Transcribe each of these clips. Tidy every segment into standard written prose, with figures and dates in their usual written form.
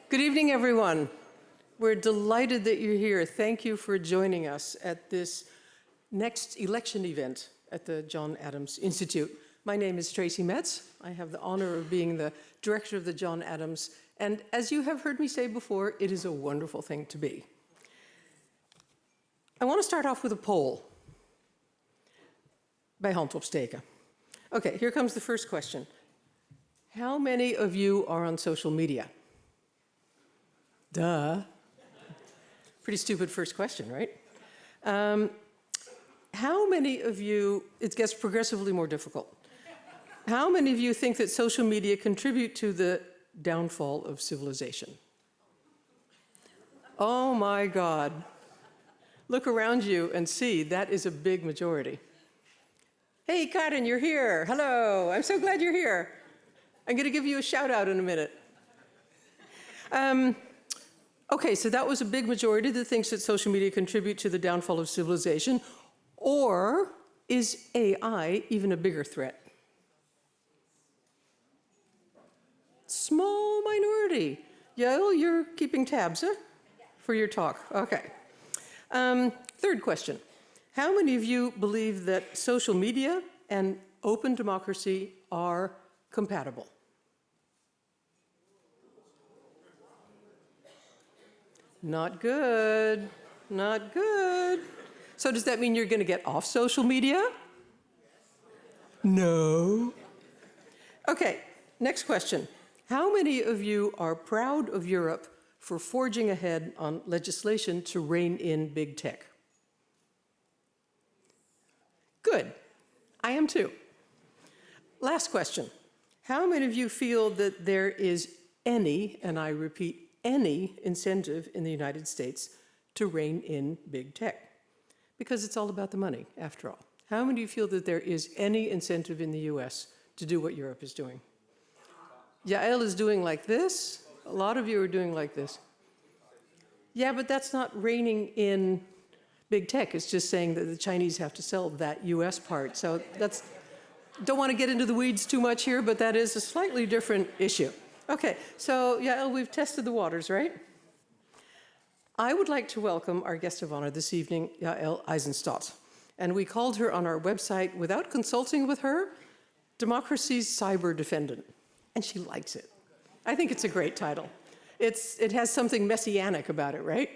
Good evening, everyone. We're delighted that you're here. Thank you for joining us at this next election event at the John Adams Institute. My name is Tracy Metz. I have the honor of being the director of the John Adams. And as you have heard me say before, it is a wonderful thing to be. I want to start off with a poll. Bij hand opsteken. Okay, here comes the first question. How many of you are on social media? Duh. Pretty stupid first question, right? How many of you, it gets progressively more difficult. How many of you think that social media contribute to the downfall of civilization? Oh my God. Look around you and see, that is a big majority. Hey, Karen, you're here. Hello, I'm so glad you're here. I'm going to give you a shout out in a minute. Okay, so that was a big majority that thinks that social media contribute to the downfall of civilization. Or is AI even a bigger threat? Small minority. Yaël, you're keeping tabs, huh? For your talk. Okay. Third question. How many of you believe that social media and open democracy are compatible? Not good, not good. So does that mean you're going to get off social media? No. Okay, next question. How many of you are proud of Europe for forging ahead on legislation to rein in big tech? Good, I am too. Last question. How many of you feel that there is any, and I repeat, any incentive in the United States to rein in big tech? Because it's all about the money, after all. How many of you feel that there is any incentive in the US to do what Europe is doing? Yaël is doing like this. A lot of you are doing like this. Yeah, but that's not reining in big tech. It's just saying that the Chinese have to sell that US part. So that's, don't want to get into the weeds too much here, but that is a slightly different issue. Okay, so Yaël, we've tested the waters, right? I would like to welcome our guest of honor this evening, Yaël Eisenstat. And we called her on our website, without consulting with her, Democracy's Cyber Defendant. And she likes it. I think it's a great title. It has something messianic about it, right?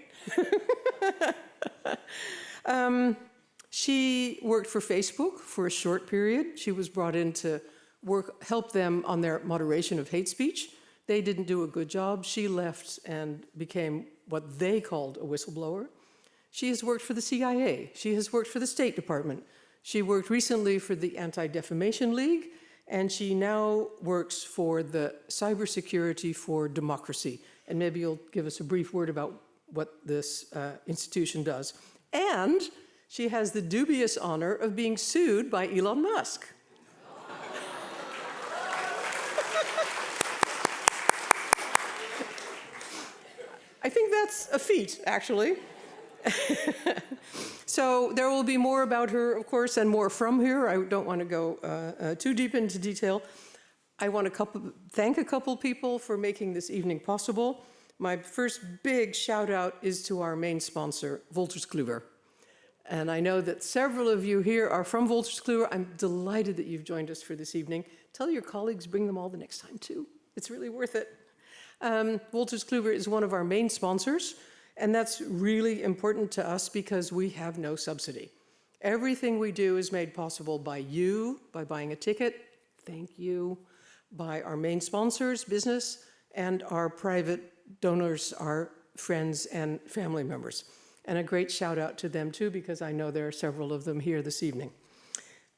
She worked for Facebook for a short period. She was brought in to help them on their moderation of hate speech. They didn't do a good job. She left and became what they called a whistleblower. She has worked for the CIA. She has worked for the State Department. She worked recently for the Anti-Defamation League, and she now works for the Cybersecurity for Democracy. And maybe you'll give us a brief word about what this institution does. And she has the dubious honor of being sued by Elon Musk. I think that's a feat, actually. So there will be more about her, of course, and more from her. I don't want to go too deep into detail. I want to thank a couple people for making this evening possible. My first big shout out is to our main sponsor, Wolters Kluwer. And I know that several of you here are from Wolters Kluwer. I'm delighted that you've joined us for this evening. Tell your colleagues, bring them all the next time too. It's really worth it. Wolters Kluwer is one of our main sponsors, and that's really important to us because we have no subsidy. Everything we do is made possible by you, by buying a ticket, thank you, by our main sponsors, business, and our private donors, our friends and family members. And a great shout out to them too, because I know there are several of them here this evening.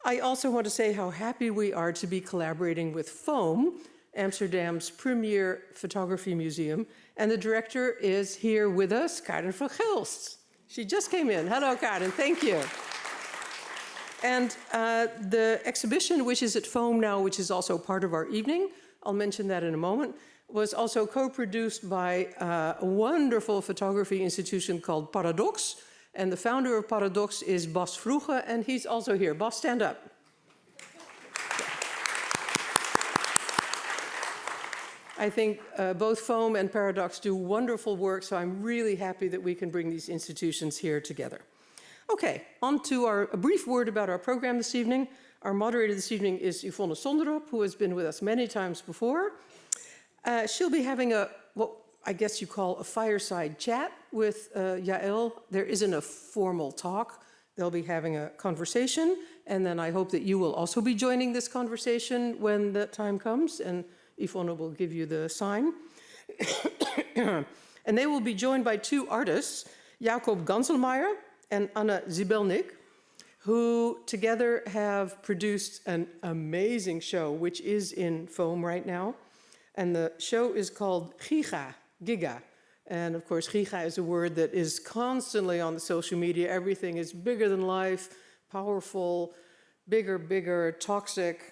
I also want to say how happy we are to be collaborating with Foam, Amsterdam's premier photography museum, and the director is here with us, Karen van Gelst. She just came in. Hello, Karen, thank you. And the exhibition, which is at Foam now, which is also part of our evening, I'll mention that in a moment, was also co-produced by a wonderful photography institution called Paradox, and the founder of Paradox is Bas Vroege, and he's also here. Bas, stand up. I think both Foam and Paradox do wonderful work, so I'm really happy that we can bring these institutions here together. Okay, on to a brief word about our program this evening. Our moderator this evening is Yvonne Sonderop, who has been with us many times before. She'll be having what I guess you call a fireside chat with Yaël. There isn't a formal talk. They'll be having a conversation, and then I hope that you will also be joining this conversation when the time comes, and Yvonne will give you the sign. And they will be joined by two artists, Jakob Ganslmeier and Anna Zibelnik, who together have produced an amazing show, which is in Foam right now. And the show is called Giga. And of course, Giga is a word that is constantly on the social media. Everything is bigger than life, powerful, bigger, toxic.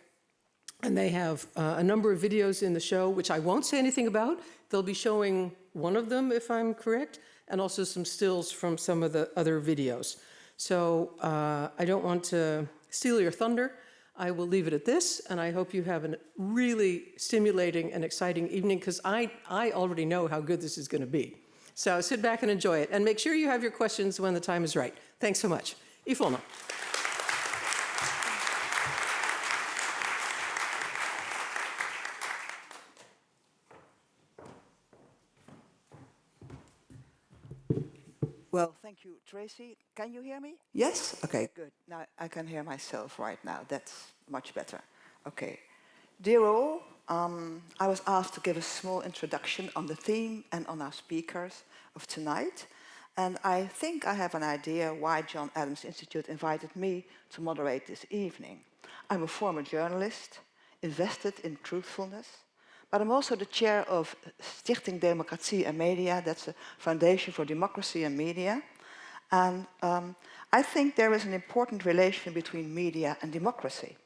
And they have a number of videos in the show, which I won't say anything about. They'll be showing one of them, if I'm correct, and also some stills from some of the other videos. So I don't want to steal your thunder. I will leave it at this, and I hope you have a really stimulating and exciting evening, because I already know how good this is going to be. So sit back and enjoy it, and make sure you have your questions when the time is right. Thanks so much. Yvonne. Well, thank you, Tracy. Can you hear me? Yes? Okay, good. Now I can hear myself right now. That's much better. Okay. Dear all, I was asked to give a small introduction on the theme and on our speakers of tonight. And I think I have an idea why John Adams Institute invited me to moderate this evening. I'm a former journalist, invested in truthfulness, but I'm also the chair of Stichting Democratie en Media. That's a foundation for democracy and media. And I think there is an important relation between media and democracy.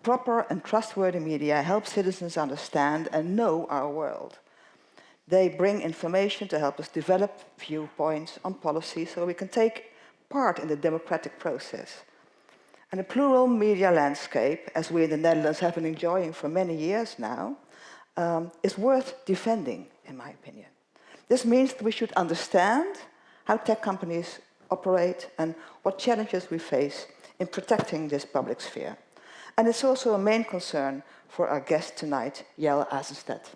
Proper and trustworthy media help citizens understand and know our world. They bring information to help us develop viewpoints on policy so we can take part in the democratic process. And a plural media landscape, as we in the Netherlands have been enjoying for many years now, is worth defending, in my opinion. This means that we should understand how tech companies operate and what challenges we face in protecting this public sphere. And it's also a main concern for our guest tonight, Yaël Eisenstat.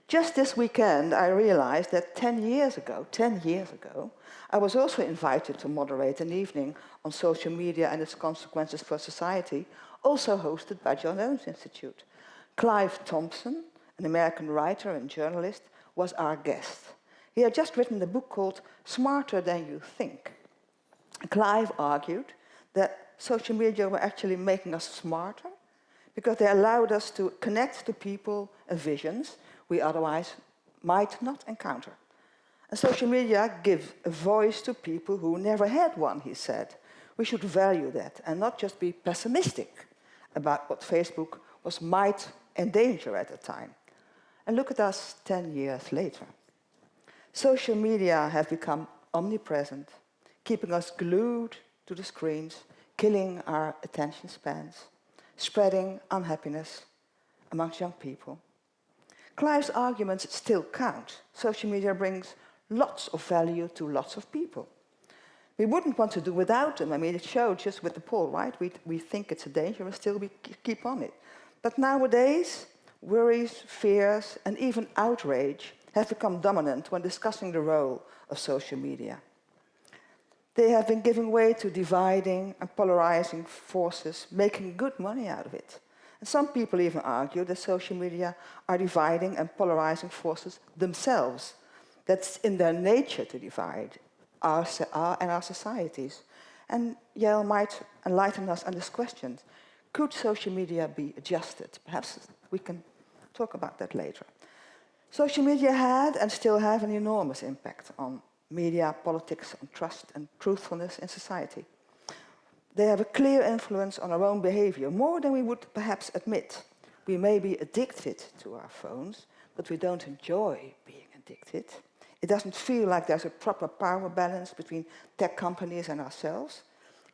Just this weekend, I realized that 10 years ago, I was also invited to moderate an evening on social media and its consequences for society, also hosted by John Adams Institute. Clive Thompson, an American writer and journalist, was our guest. He had just written a book called Smarter Than You Think. Clive argued that social media were actually making us smarter because they allowed us to connect to people and visions we otherwise might not encounter. And social media give a voice to people who never had one, he said. We should value that and not just be pessimistic about what Facebook might endanger at the time. And look at us 10 years later. Social media have become omnipresent, keeping us glued to the screens, killing our attention spans, spreading unhappiness amongst young people. Clive's arguments still count. Social media brings lots of value to lots of people. We wouldn't want to do without them. I mean, it showed just with the poll, right? We think it's a danger and still we keep on it. But nowadays, worries, fears, and even outrage have become dominant when discussing the role of social media. They have been giving way to dividing and polarizing forces, making good money out of it. And some people even argue that social media are dividing and polarizing forces themselves. That's in their nature to divide our societies. And Yaël might enlighten us on this question. Could social media be adjusted? Perhaps we can talk about that later. Social media had and still have an enormous impact on media, politics, on trust and truthfulness in society. They have a clear influence on our own behavior, more than we would perhaps admit. We may be addicted to our phones, but we don't enjoy being addicted. It doesn't feel like there's a proper power balance between tech companies and ourselves.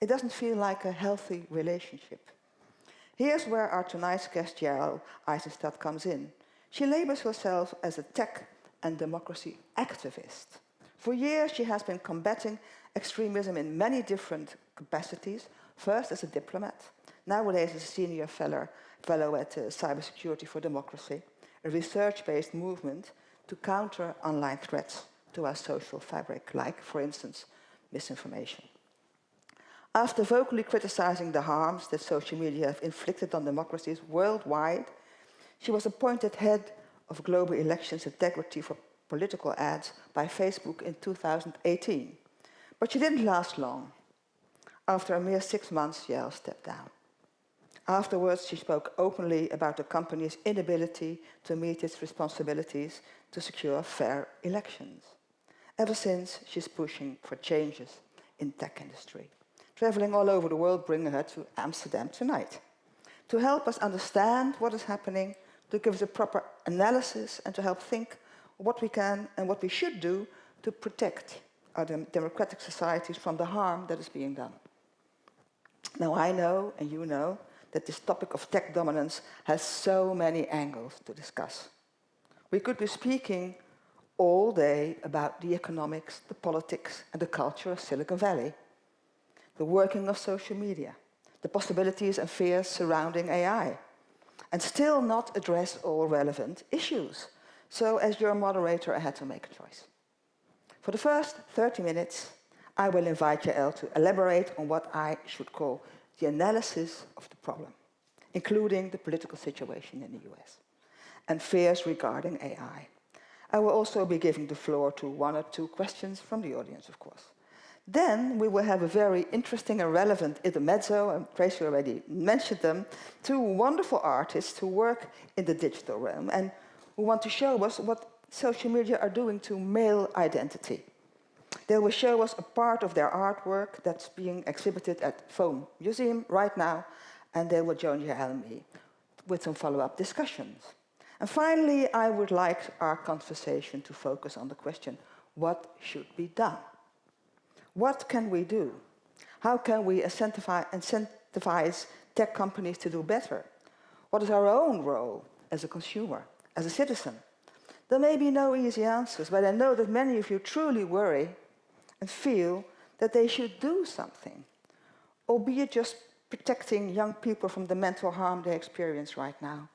It doesn't feel like a healthy relationship. Here's where our tonight's guest, Yaël Eisenstat, comes in. She labels herself as a tech and democracy activist. For years, she has been combating extremism in many different capacities, first as a diplomat, nowadays as a senior fellow at Cybersecurity for Democracy, a research-based movement to counter online threats to our social fabric, like, for instance, misinformation. After vocally criticizing the harms that social media have inflicted on democracies worldwide, she was appointed head of global elections integrity for political ads by Facebook in 2018. But she didn't last long. After a mere 6 months, Yaël stepped down. Afterwards, she spoke openly about the company's inability to meet its responsibilities to secure fair elections. Ever since, she's pushing for changes in tech industry, traveling all over the world, bringing her to Amsterdam tonight, to help us understand what is happening, to give us a proper analysis, and to help think what we can and what we should do to protect our democratic societies from the harm that is being done. Now, I know, and you know, that this topic of tech dominance has so many angles to discuss. We could be speaking all day about the economics, the politics, and the culture of Silicon Valley, the working of social media, the possibilities and fears surrounding AI, and still not address all relevant issues. So, as your moderator, I had to make a choice. For the first 30 minutes, I will invite Yaël to elaborate on what I should call the analysis of the problem, including the political situation in the US and fears regarding AI. I will also be giving the floor to 1 or 2 questions from the audience, of course. Then we will have a very interesting and relevant intermezzo, and Tracy already mentioned them, 2 wonderful artists who work in the digital realm and who want to show us what social media are doing to male identity. They will show us a part of their artwork that's being exhibited at Foam Museum right now, and they will join Yaël and me with some follow-up discussions. And finally, I would like our conversation to focus on the question, what should be done? What can we do? How can we incentivize tech companies to do better? What is our own role as a consumer, as a citizen? There may be no easy answers, but I know that many of you truly worry and feel that they should do something, albeit just protecting young people from the mental harm they experience right now.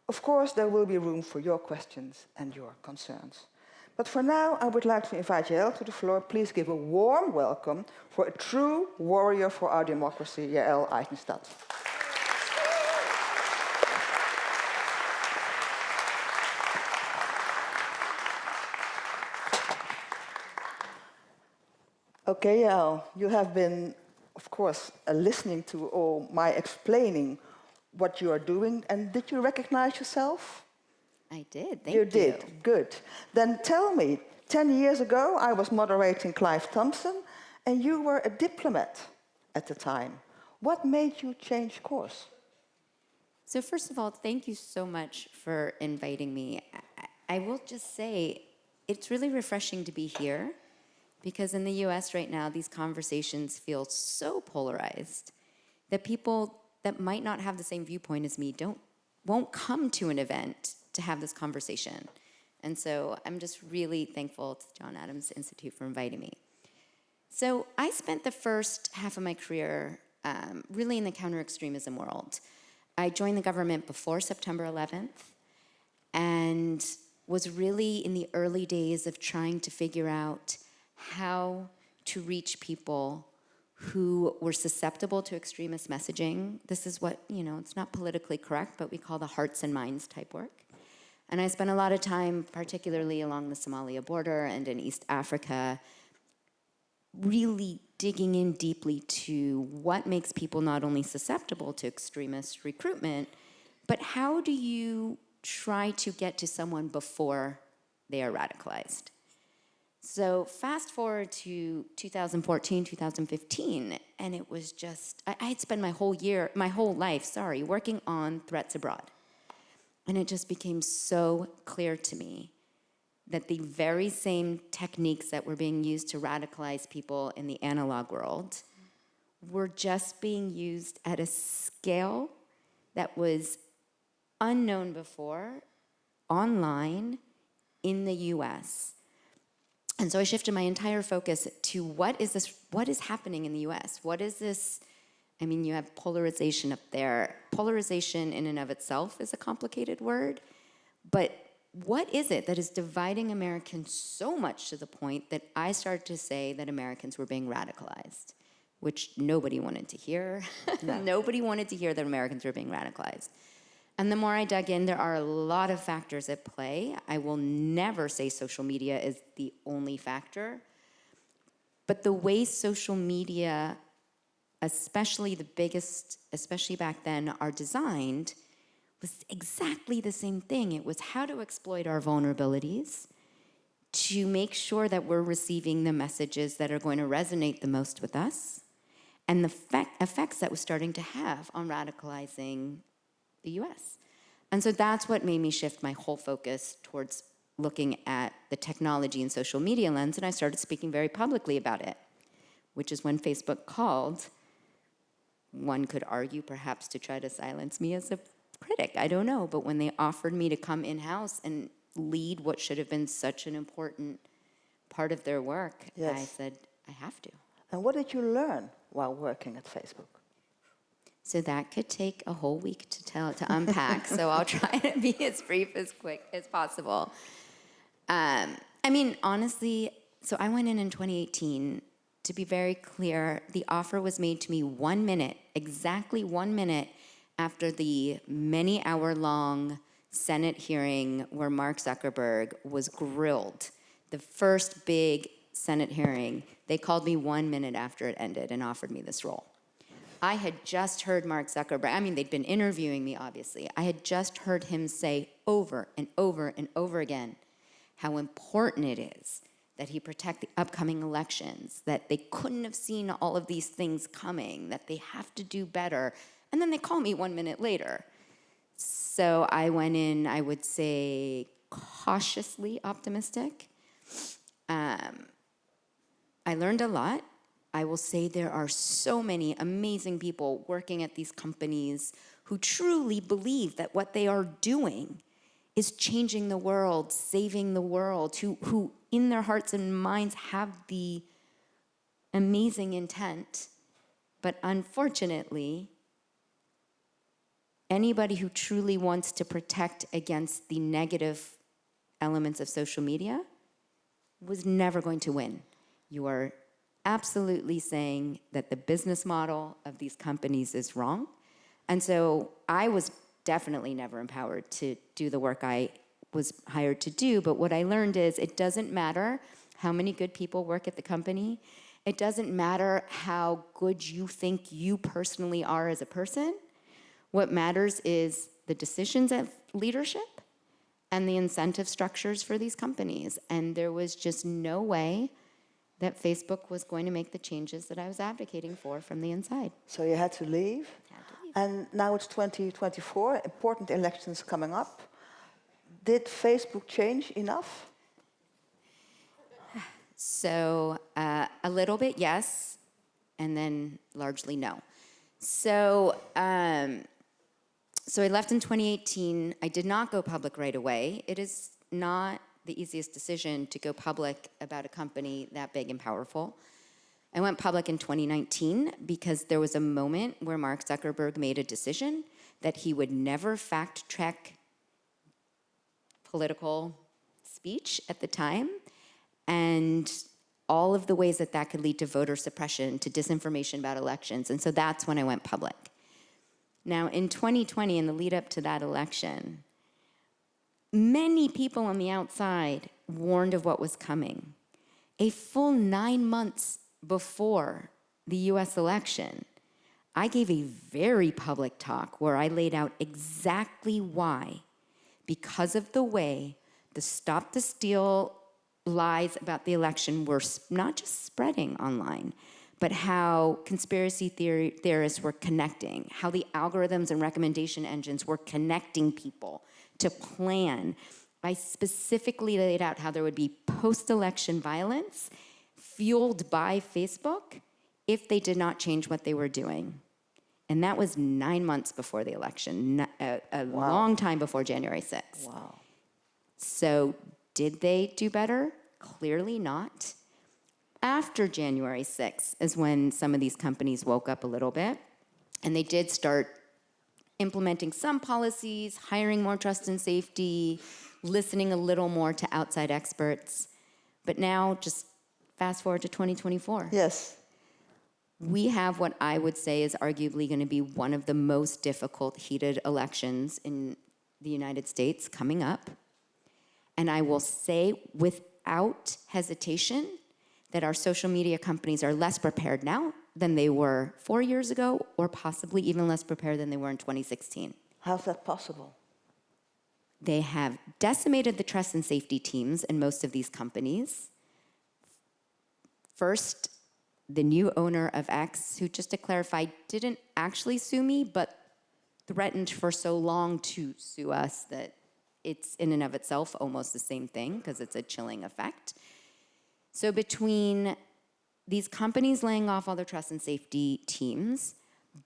Of course, there will be room for your questions and your concerns. But for now, I would like to invite Yaël to the floor. Please give a warm welcome for a true warrior for our democracy, Yaël Eisenstat. Okay, Yaël, you have been, of course, listening to all my explaining what you are doing. And did you recognize yourself? I did, thank you. You did, good. Then tell me, 10 years ago, I was moderating Clive Thompson, and you were a diplomat at the time. What made you change course? So first of all, thank you so much for inviting me. I will just say, it's really refreshing to be here, because in the US right now, these conversations feel so polarized that people that might not have the same viewpoint as me won't come to an event to have this conversation. And so I'm just really thankful to John Adams Institute for inviting me. So I spent the first half of my career really in the counter-extremism world. I joined the government before September 11th and was really in the early days of trying to figure out how to reach people who were susceptible to extremist messaging. This is what, it's not politically correct, but we call the hearts and minds type work. And I spent a lot of time, particularly along the Somalia border and in East Africa, really digging in deeply to what makes people not only susceptible to extremist recruitment, but how do you try to get to someone before they are radicalized? So fast forward to 2014, 2015, and it was just, I had spent my whole life, working on threats abroad. And it just became so clear to me that the very same techniques that were being used to radicalize people in the analog world were just being used at a scale that was unknown before online in the US. And so I shifted my entire focus to what is happening in the US? What is this? I mean, you have polarization up there. Polarization in and of itself is a complicated word, but what is it that is dividing Americans so much to the point that I started to say that Americans were being radicalized, which nobody wanted to hear. No. Nobody wanted to hear that Americans were being radicalized. And the more I dug in, there are a lot of factors at play. I will never say social media is the only factor, but the way social media, especially the biggest, especially back then, are designed was exactly the same thing. It was how to exploit our vulnerabilities to make sure that we're receiving the messages that are going to resonate the most with us, and the effects that was starting to have on radicalizing the US. And so that's what made me shift my whole focus towards looking at the technology and social media lens, and I started speaking very publicly about it, which is when Facebook called. One could argue perhaps to try to silence me as a critic, I don't know, but when they offered me to come in-house and lead what should have been such an important part of their work, yes, I said, I have to. And what did you learn while working at Facebook? So that could take a whole week to unpack, so I'll try to be as brief as quick as possible. I mean, honestly, so I went in 2018. To be very clear, the offer was made to me 1 minute, exactly 1 minute after the many-hour-long Senate hearing where Mark Zuckerberg was grilled. The first big Senate hearing, they called me 1 minute after it ended and offered me this role. I had just heard Mark Zuckerberg, I mean, they'd been interviewing me, obviously. I had just heard him say over and over and over again how important it is that he protect the upcoming elections, that they couldn't have seen all of these things coming, that they have to do better. And then they call me 1 minute later. So I went in, I would say, cautiously optimistic. I learned a lot. I will say there are so many amazing people working at these companies who truly believe that what they are doing is changing the world, saving the world, who in their hearts and minds have the amazing intent. But unfortunately, anybody who truly wants to protect against the negative elements of social media was never going to win. You are absolutely saying that the business model of these companies is wrong. And so I was definitely never empowered to do the work I was hired to do. But what I learned is it doesn't matter how many good people work at the company. It doesn't matter how good you think you personally are as a person. What matters is the decisions of leadership and the incentive structures for these companies. And there was just no way that Facebook was going to make the changes that I was advocating for from the inside. So you had to leave? Had to leave. And now it's 2024, important elections coming up. Did Facebook change enough? So a little bit, yes, and then largely no. So I left in 2018. I did not go public right away. It is not the easiest decision to go public about a company that big and powerful. I went public in 2019 because there was a moment where Mark Zuckerberg made a decision that he would never fact-check political speech at the time, and all of the ways that that could lead to voter suppression, to disinformation about elections. And so that's when I went public. Now, in 2020, in the lead up to that election, many people on the outside warned of what was coming. A full 9 months before the US election, I gave a very public talk where I laid out exactly why, because of the way the Stop the Steal lies about the election were not just spreading online, but how conspiracy theorists were connecting, how the algorithms and recommendation engines were connecting people to plan. I specifically laid out how there would be post-election violence fueled by Facebook if they did not change what they were doing. And that was 9 months before the election, a long time before January 6th. Wow. So did they do better? Clearly not. After January 6th is when some of these companies woke up a little bit, and they did start implementing some policies, hiring more trust and safety, listening a little more to outside experts. But now, just fast forward to 2024. Yes. We have what I would say is arguably going to be one of the most difficult, heated elections in the United States coming up. And I will say without hesitation that our social media companies are less prepared now than they were 4 years ago, or possibly even less prepared than they were in 2016. How's that possible? They have decimated the trust and safety teams in most of these companies. First, the new owner of X, who, just to clarify, didn't actually sue me, but threatened for so long to sue us that it's in and of itself almost the same thing, because it's a chilling effect. So between these companies laying off all their trust and safety teams,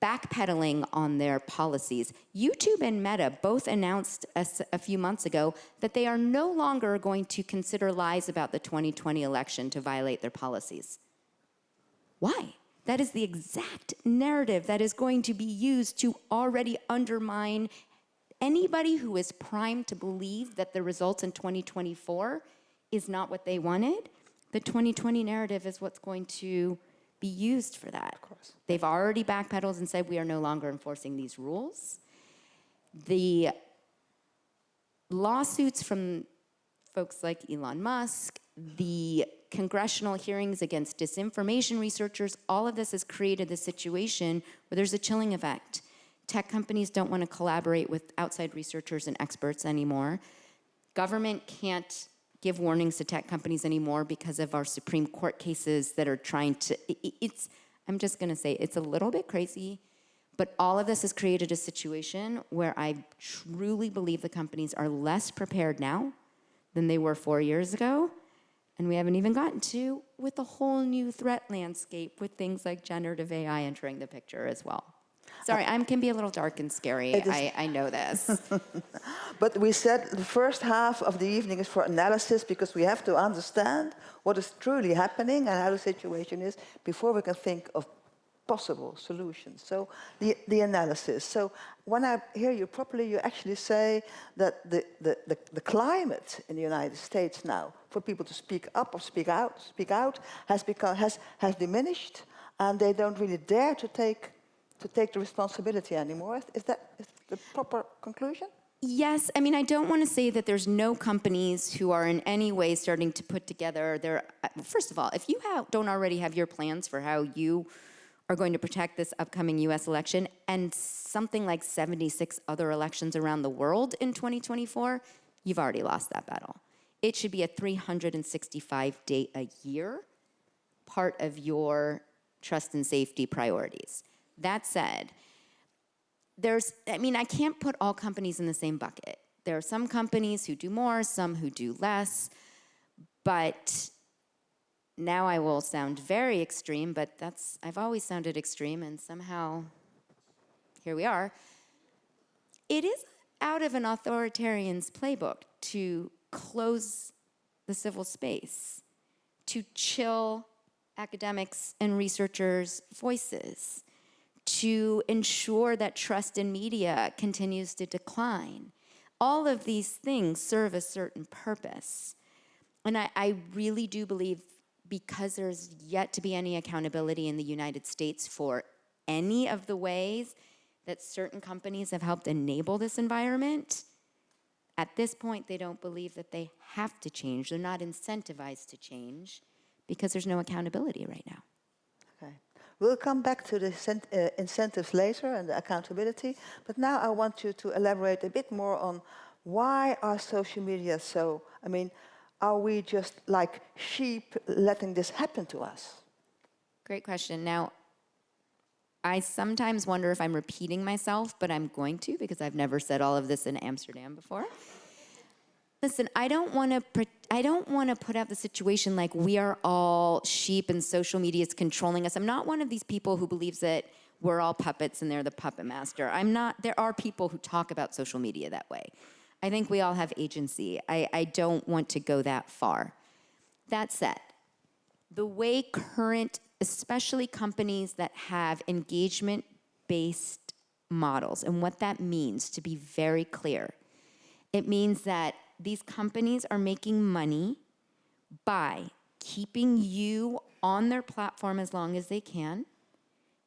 backpedaling on their policies, YouTube and Meta both announced a few months ago that they are no longer going to consider lies about the 2020 election to violate their policies. Why? That is the exact narrative that is going to be used to already undermine anybody who is primed to believe that the results in 2024 is not what they wanted. The 2020 narrative is what's going to be used for that. Of course. They've already backpedaled and said we are no longer enforcing these rules. The lawsuits from folks like Elon Musk, the congressional hearings against disinformation researchers, all of this has created a situation where there's a chilling effect. Tech companies don't want to collaborate with outside researchers and experts anymore. Government can't give warnings to tech companies anymore because of our Supreme Court cases that are trying to, I'm just going to say, it's a little bit crazy, but all of this has created a situation where I truly believe the companies are less prepared now than they were 4 years ago. And we haven't even gotten to with a whole new threat landscape with things like generative AI entering the picture as well. Sorry, I can be a little dark and scary. I know this. But we said the first half of the evening is for analysis, because we have to understand what is truly happening and how the situation is before we can think of possible solutions. So the analysis. So when I hear you properly, you actually say that the climate in the United States now for people to speak up or speak out has diminished, and they don't really dare to take the responsibility anymore. Is that the proper conclusion? Yes, I mean, I don't want to say that there's no companies who are in any way starting to put together their, first of all, if you don't already have your plans for how you are going to protect this upcoming US election and something like 76 other elections around the world in 2024, you've already lost that battle. It should be a 365-day a year part of your trust and safety priorities. That said, I can't put all companies in the same bucket. There are some companies who do more, some who do less, but now I will sound very extreme, but I've always sounded extreme, and somehow here we are. It is out of an authoritarian's playbook to close the civil space, to chill academics and researchers' voices, to ensure that trust in media continues to decline. All of these things serve a certain purpose. And I really do believe, because there's yet to be any accountability in the United States for any of the ways that certain companies have helped enable this environment, at this point, they don't believe that they have to change. They're not incentivized to change because there's no accountability right now. Okay. We'll come back to the incentives later and the accountability, but now I want you to elaborate a bit more on why are social media so, are we just like sheep letting this happen to us? Great question. Now, I sometimes wonder if I'm repeating myself, but I'm going to, because I've never said all of this in Amsterdam before. Listen, I don't want to put out the situation like we are all sheep and social media is controlling us. I'm not one of these people who believes that we're all puppets and they're the puppet master. There are people who talk about social media that way. I think we all have agency. I don't want to go that far. That said, the way current, especially companies that have engagement-based models, and what that means, to be very clear, it means that these companies are making money by keeping you on their platform as long as they can.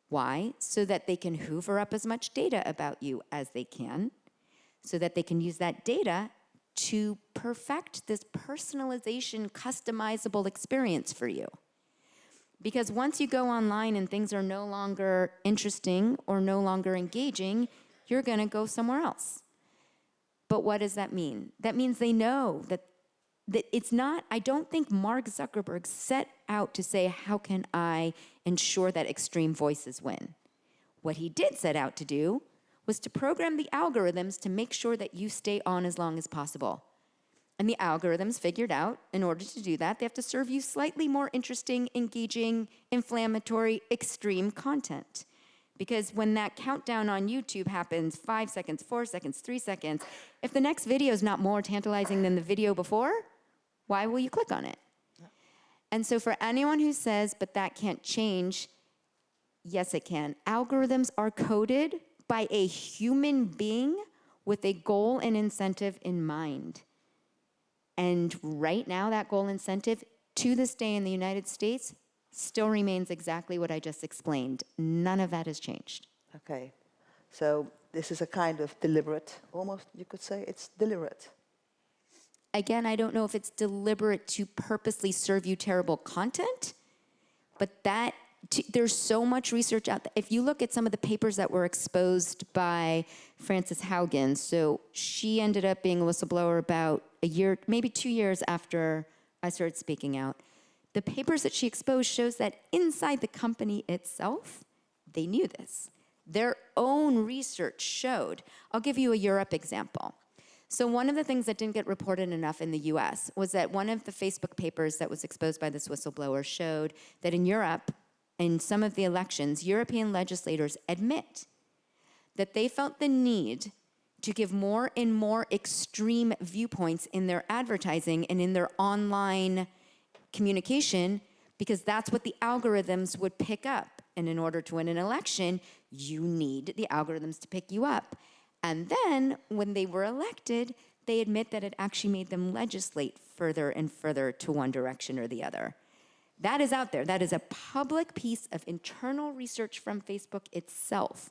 Why? So that they can hoover up as much data about you as they can, so that they can use that data to perfect this personalization, customizable experience for you. Because once you go online and things are no longer interesting or no longer engaging, you're going to go somewhere else. But what does that mean? That means they know that it's not, I don't think Mark Zuckerberg set out to say, how can I ensure that extreme voices win? What he did set out to do was to program the algorithms to make sure that you stay on as long as possible. And the algorithms figured out, in order to do that, they have to serve you slightly more interesting, engaging, inflammatory, extreme content. Because when that countdown on YouTube happens, 5 seconds, 4 seconds, 3 seconds, if the next video is not more tantalizing than the video before, why will you click on it? Yeah. And so for anyone who says, but that can't change, yes, it can. Algorithms are coded by a human being with a goal and incentive in mind. And right now, that goal incentive, to this day in the United States, still remains exactly what I just explained. None of that has changed. Okay, so this is a kind of deliberate, almost you could say it's deliberate. Again, I don't know if it's deliberate to purposely serve you terrible content, but there's so much research out there. If you look at some of the papers that were exposed by Frances Haugen, so she ended up being a whistleblower about a year, maybe 2 years after I started speaking out. The papers that she exposed shows that inside the company itself, they knew this. Their own research showed. I'll give you a Europe example. So one of the things that didn't get reported enough in the US was that one of the Facebook papers that was exposed by this whistleblower showed that in Europe, in some of the elections, European legislators admit that they felt the need to give more and more extreme viewpoints in their advertising and in their online communication, because that's what the algorithms would pick up. And in order to win an election, you need the algorithms to pick you up. And then when they were elected, they admit that it actually made them legislate further and further to one direction or the other. That is out there. That is a public piece of internal research from Facebook itself.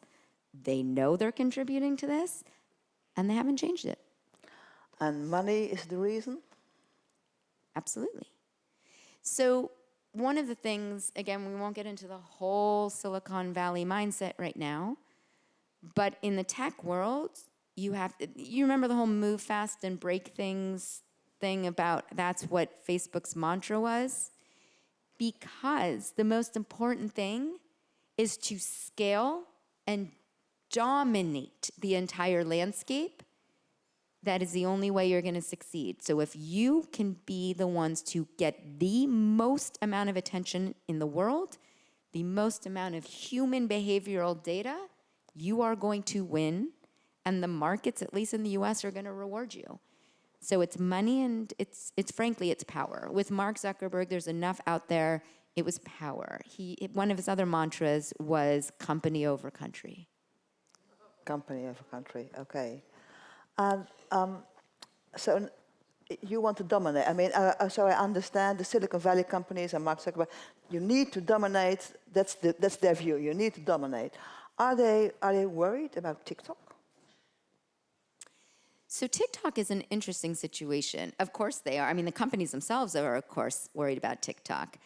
They know they're contributing to this, and they haven't changed it. And money is the reason? Absolutely. So one of the things, again, we won't get into the whole Silicon Valley mindset right now, but in the tech world, you remember the whole move fast and break things thing about that's what Facebook's mantra was? Because the most important thing is to scale and dominate the entire landscape. That is the only way you're going to succeed. So if you can be the ones to get the most amount of attention in the world, the most amount of human behavioral data, you are going to win, and the markets, at least in the US, are going to reward you. So it's money and it's frankly, it's power. With Mark Zuckerberg, there's enough out there. It was power. One of his other mantras was company over country. Company over country, okay. And so you want to dominate. I mean, so I understand the Silicon Valley companies and Mark Zuckerberg, you need to dominate, that's their view, you need to dominate. Are they worried about TikTok? So TikTok is an interesting situation. Of course they are. I mean, the companies themselves are, of course, worried about TikTok.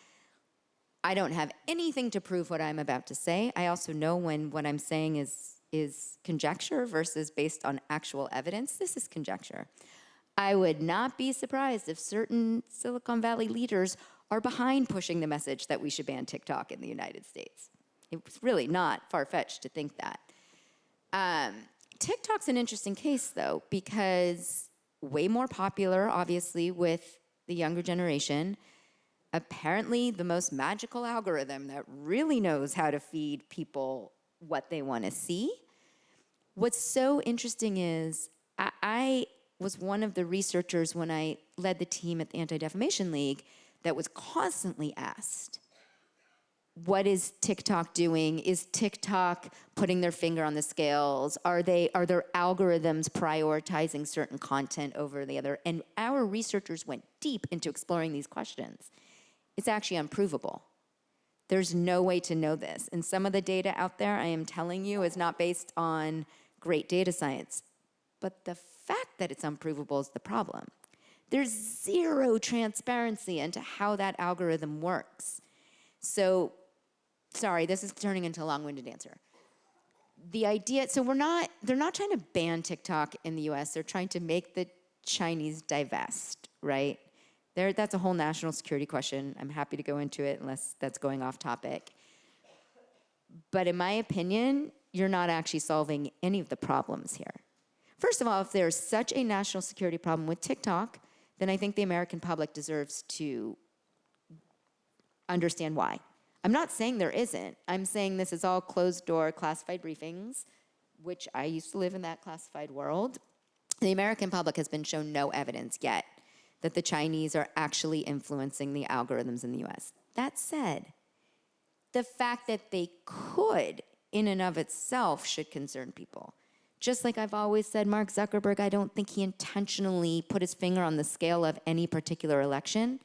I don't have anything to prove what I'm about to say. I also know when what I'm saying is conjecture versus based on actual evidence. This is conjecture. I would not be surprised if certain Silicon Valley leaders are behind pushing the message that we should ban TikTok in the United States. It's really not far-fetched to think that. TikTok's an interesting case, though, because way more popular, obviously, with the younger generation. Apparently, the most magical algorithm that really knows how to feed people what they want to see. What's so interesting is I was one of the researchers when I led the team at the Anti-Defamation League that was constantly asked, what is TikTok doing? Is TikTok putting their finger on the scales? Are their algorithms prioritizing certain content over the other? And our researchers went deep into exploring these questions. It's actually unprovable. There's no way to know this. And some of the data out there, I am telling you, is not based on great data science. But the fact that it's unprovable is the problem. There's zero transparency into how that algorithm works. So, sorry, this is turning into a long-winded answer. The idea, so they're not trying to ban TikTok in the US, they're trying to make the Chinese divest, right? That's a whole national security question. I'm happy to go into it unless that's going off topic. But in my opinion, you're not actually solving any of the problems here. First of all, if there's such a national security problem with TikTok, then I think the American public deserves to understand why. I'm not saying there isn't. I'm saying this is all closed-door classified briefings, which I used to live in that classified world. The American public has been shown no evidence yet that the Chinese are actually influencing the algorithms in the US. That said, the fact that they could, in and of itself, should concern people. Just like I've always said, Mark Zuckerberg, I don't think he intentionally put his finger on the scale of any particular election,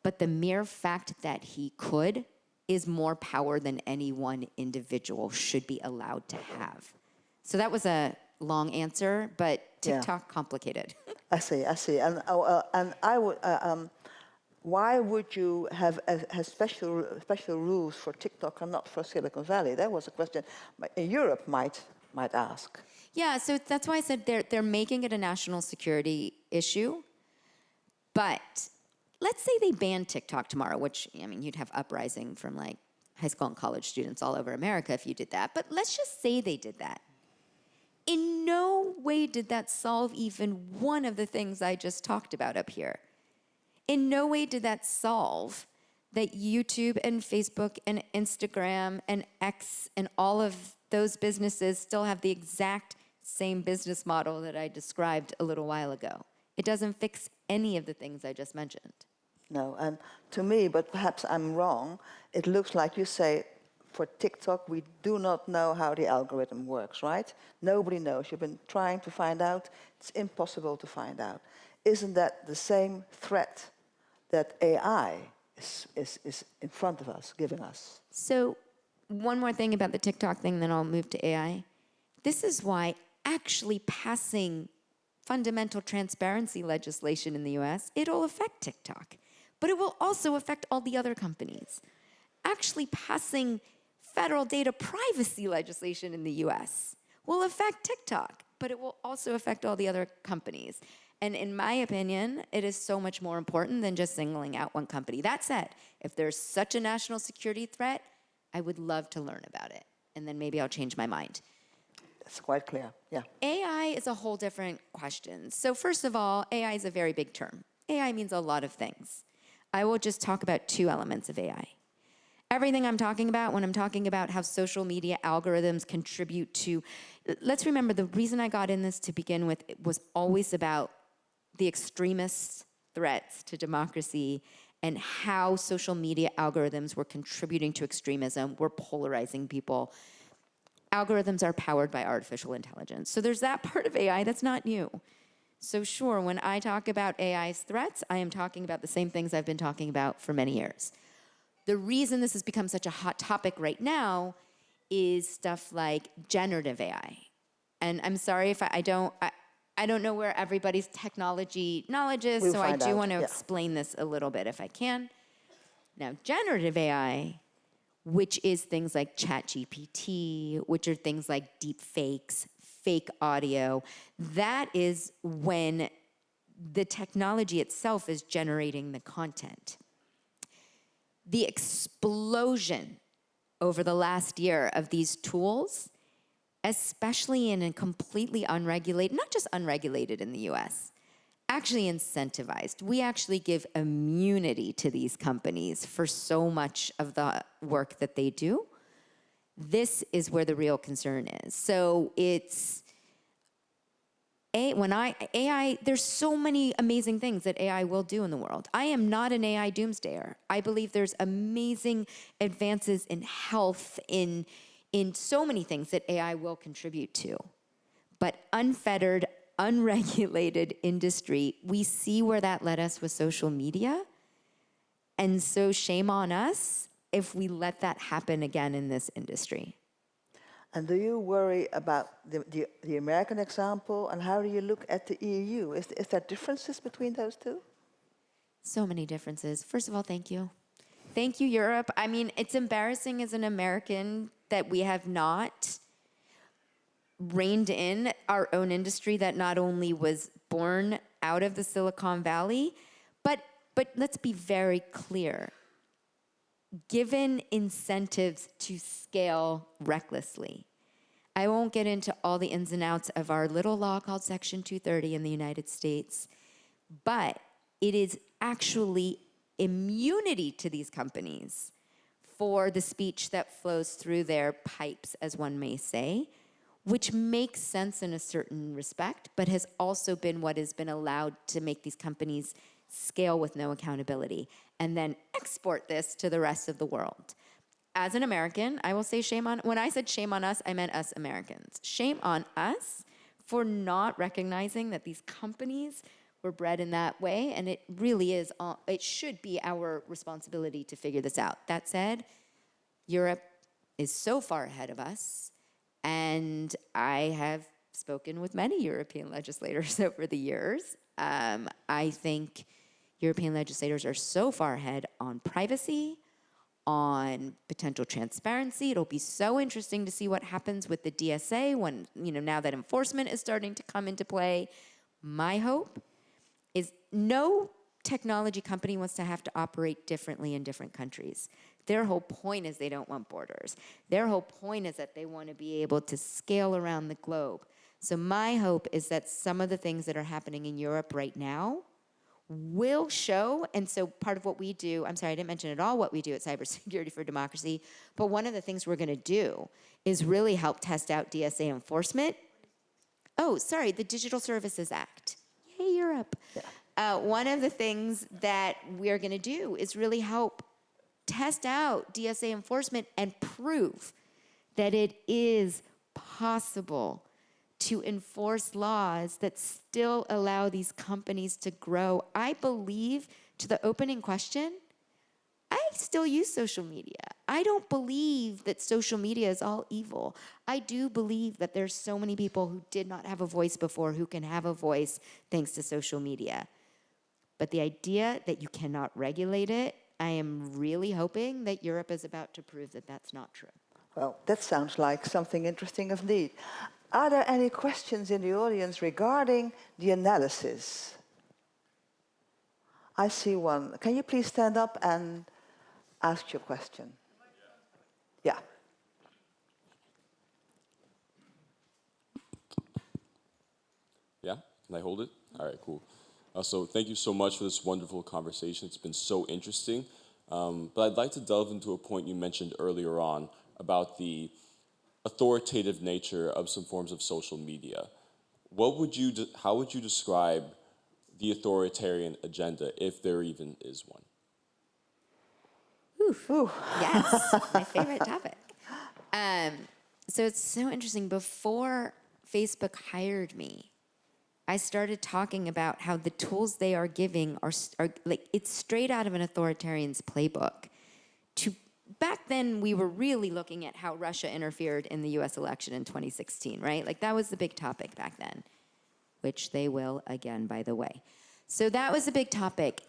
but the mere fact that he could is more power than any one individual should be allowed to have. So that was a long answer, but TikTok complicated. I see. And I would. Why would you have special rules for TikTok and not for Silicon Valley? That was a question Europe might ask. Yeah, so that's why I said they're making it a national security issue. But let's say they ban TikTok tomorrow, which, I mean, you'd have uprising from like high school and college students all over America if you did that. But let's just say they did that. In no way did that solve even one of the things I just talked about up here. In no way did that solve that YouTube and Facebook and Instagram and X and all of those businesses still have the exact same business model that I described a little while ago. It doesn't fix any of the things I just mentioned. No, and to me, but perhaps I'm wrong, it looks like you say, for TikTok, we do not know how the algorithm works, right? Nobody knows. You've been trying to find out. It's impossible to find out. Isn't that the same threat that AI is in front of us, giving us? So one more thing about the TikTok thing, then I'll move to AI. This is why actually passing fundamental transparency legislation in the US, it'll affect TikTok. But it will also affect all the other companies. Actually passing federal data privacy legislation in the US will affect TikTok, but it will also affect all the other companies. And in my opinion, it is so much more important than just singling out one company. That said, if there's such a national security threat, I would love to learn about it. And then maybe I'll change my mind. That's quite clear, yeah. AI is a whole different question. So first of all, AI is a very big term. AI means a lot of things. I will just talk about two elements of AI. Everything I'm talking about when I'm talking about how social media algorithms contribute to, let's remember the reason I got in this to begin with was always about the extremist threats to democracy and how social media algorithms were contributing to extremism, were polarizing people. Algorithms are powered by artificial intelligence. So there's that part of AI that's not new. So sure, when I talk about AI's threats, I am talking about the same things I've been talking about for many years. The reason this has become such a hot topic right now is stuff like generative AI. And I'm sorry if I don't know where everybody's technology knowledge is, so I do want to explain this a little bit if I can. Now, generative AI, which is things like ChatGPT, which are things like deep fakes, fake audio, that is when the technology itself is generating the content. The explosion over the last year of these tools, especially in a completely unregulated, not just unregulated in the US, actually incentivized. We actually give immunity to these companies for so much of the work that they do. This is where the real concern is. So it's AI, there's so many amazing things that AI will do in the world. I am not an AI doomsdayer. I believe there's amazing advances in health, in so many things that AI will contribute to. But unfettered, unregulated industry, we see where that led us with social media. And so shame on us if we let that happen again in this industry. And do you worry about the American example, and how do you look at the EU? Is there differences between those two? So many differences. First of all, thank you. Thank you, Europe. I mean, it's embarrassing as an American that we have not reined in our own industry that not only was born out of the Silicon Valley, but let's be very clear. Given incentives to scale recklessly. I won't get into all the ins and outs of our little law called Section 230 in the United States, but it is actually immunity to these companies for the speech that flows through their pipes, as one may say, which makes sense in a certain respect, but has also been what has been allowed to make these companies scale with no accountability, and then export this to the rest of the world. As an American, I will say when I said shame on us, I meant us Americans. Shame on us for not recognizing that these companies were bred in that way, and it really is, it should be our responsibility to figure this out. That said, Europe is so far ahead of us, and I have spoken with many European legislators over the years. I think European legislators are so far ahead on privacy, on potential transparency. It'll be so interesting to see what happens with the DSA when, now that enforcement is starting to come into play. My hope is no technology company wants to have to operate differently in different countries. Their whole point is they don't want borders. Their whole point is that they want to be able to scale around the globe. So my hope is that some of the things that are happening in Europe right now will show, and so part of what we do, I'm sorry, I didn't mention at all what we do at Cybersecurity for Democracy, but one of the things we're going to do is really help test out DSA enforcement. Oh, sorry, the Digital Services Act. Yay, Europe. Yeah. One of the things that we're going to do is really help test out DSA enforcement and prove that it is possible to enforce laws that still allow these companies to grow. I believe, to the opening question, I still use social media. I don't believe that social media is all evil. I do believe that there's so many people who did not have a voice before who can have a voice thanks to social media. But the idea that you cannot regulate it, I am really hoping that Europe is about to prove that that's not true. Well, that sounds like something interesting indeed. Are there any questions in the audience regarding the analysis? I see one. Can you please stand up and ask your question? Yeah. Yeah? Can I hold it? All right, cool. So thank you so much for this wonderful conversation. It's been so interesting. But I'd like to delve into a point you mentioned earlier on about the authoritative nature of some forms of social media. How would you describe the authoritarian agenda, if there even is one? Ooh. Yes, my favorite topic. So it's so interesting. Before Facebook hired me, I started talking about how the tools they are giving are like, it's straight out of an authoritarian's playbook. Back then, we were really looking at how Russia interfered in the US election in 2016, right? Like, that was the big topic back then, which they will again, by the way. So that was a big topic.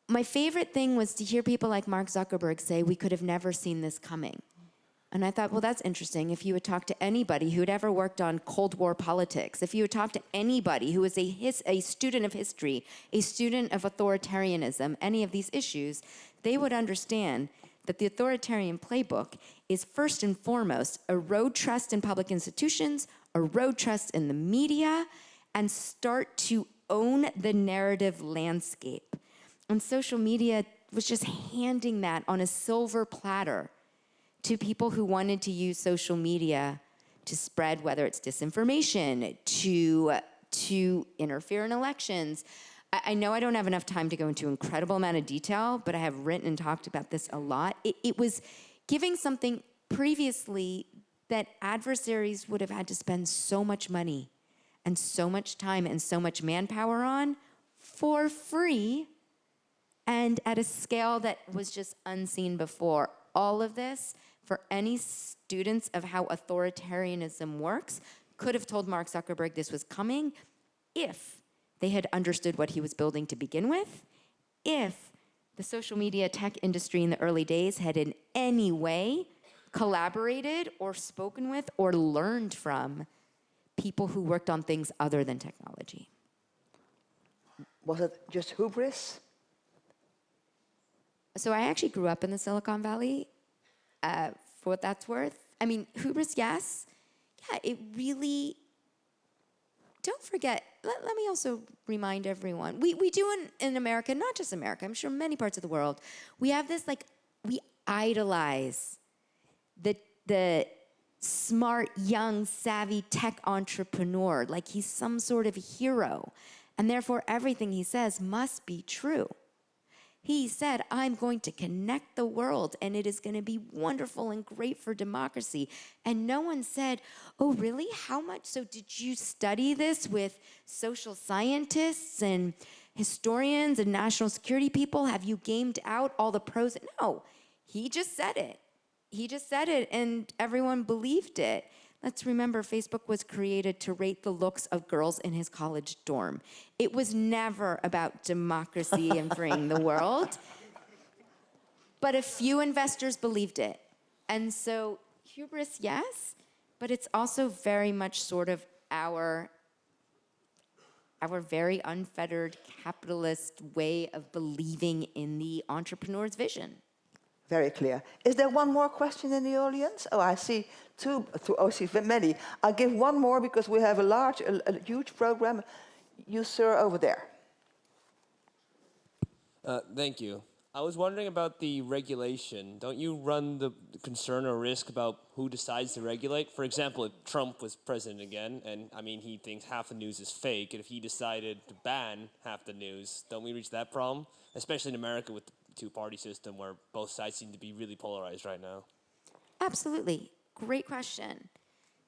My favorite thing was to hear people like Mark Zuckerberg say, we could have never seen this coming. And I thought, well, that's interesting. If you would talk to anybody who'd ever worked on Cold War politics, if you would talk to anybody who was a student of history, a student of authoritarianism, any of these issues, they would understand that the authoritarian playbook is first and foremost erode trust in public institutions, erode trust in the media, and start to own the narrative landscape. And social media was just handing that on a silver platter to people who wanted to use social media to spread, whether it's disinformation, to interfere in elections. I know I don't have enough time to go into an incredible amount of detail, but I have written and talked about this a lot. It was giving something previously that adversaries would have had to spend so much money and so much time and so much manpower on for free and at a scale that was just unseen before. All of this, for any students of how authoritarianism works, could have told Mark Zuckerberg this was coming if they had understood what he was building to begin with, if the social media tech industry in the early days had in any way collaborated or spoken with or learned from people who worked on things other than technology. Was it just hubris? So I actually grew up in the Silicon Valley, for what that's worth. I mean, hubris, yes. Yeah, it really, don't forget, let me also remind everyone, we do in America, not just America, I'm sure many parts of the world, we have this, like, we idolize the smart, young, savvy tech entrepreneur, like he's some sort of hero, and therefore everything he says must be true. He said, I'm going to connect the world, and it is going to be wonderful and great for democracy. And no one said, oh, really? How much? So did you study this with social scientists and historians and national security people? Have you gamed out all the pros? No, he just said it. He just said it, and everyone believed it. Let's remember, Facebook was created to rate the looks of girls in his college dorm. It was never about democracy and freeing the world. But a few investors believed it. And so hubris, yes, but it's also very much sort of our very unfettered capitalist way of believing in the entrepreneur's vision. Very clear. Is there one more question in the audience? Oh, I see two. I see many. I'll give one more because we have a huge program. You, sir, over there. Thank you. I was wondering about the regulation. Don't you run the concern or risk about who decides to regulate? For example, if Trump was president again, and I mean, he thinks half the news is fake, and if he decided to ban half the news, don't we reach that problem? Especially in America with the two-party system where both sides seem to be really polarized right now. Absolutely. Great question.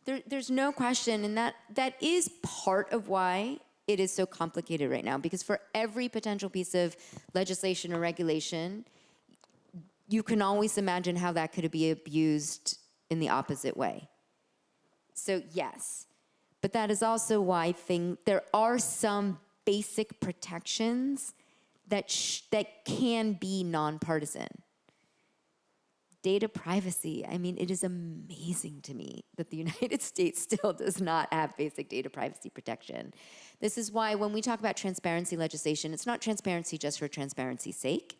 There's no question, and that is part of why it is so complicated right now, because for every potential piece of legislation or regulation, you can always imagine how that could be abused in the opposite way. So yes, but that is also why there are some basic protections that can be nonpartisan. Data privacy, I mean, it is amazing to me that the United States still does not have basic data privacy protection. This is why when we talk about transparency legislation, it's not transparency just for transparency's sake.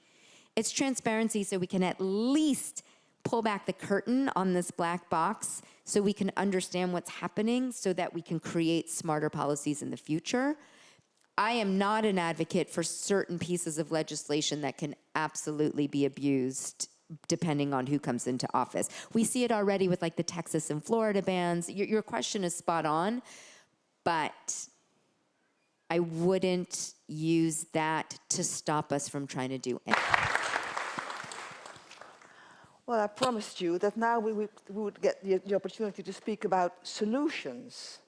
It's transparency so we can at least pull back the curtain on this black box so we can understand what's happening so that we can create smarter policies in the future. I am not an advocate for certain pieces of legislation that can absolutely be abused depending on who comes into office. We see it already with like the Texas and Florida bans. Your question is spot on, but I wouldn't use that to stop us from trying to do anything. Well, I promised you that now we would get the opportunity to speak about solutions.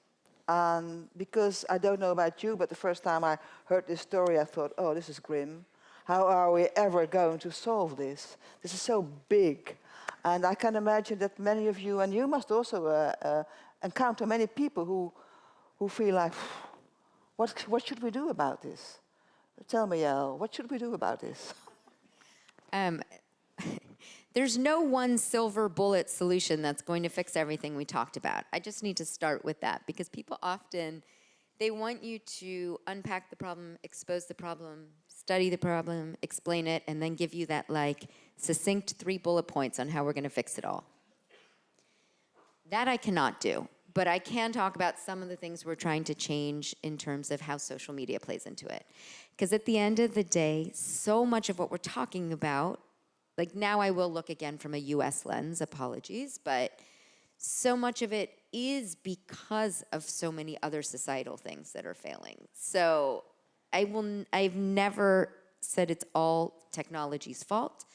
Because I don't know about you, but the first time I heard this story, I thought, oh, this is grim. How are we ever going to solve this? This is so big. And I can imagine that many of you, and you must also encounter many people who feel like, what should we do about this? Tell me, Yaël, what should we do about this? There's no one silver bullet solution that's going to fix everything we talked about. I just need to start with that because people often, they want you to unpack the problem, expose the problem, study the problem, explain it, and then give you that like succinct 3 bullet points on how we're going to fix it all. That I cannot do, but I can talk about some of the things we're trying to change in terms of how social media plays into it. Because at the end of the day, so much of what we're talking about like now I will look again from a US lens, apologies, but so much of it is because of so many other societal things that are failing. So I've never said it's all technology's fault.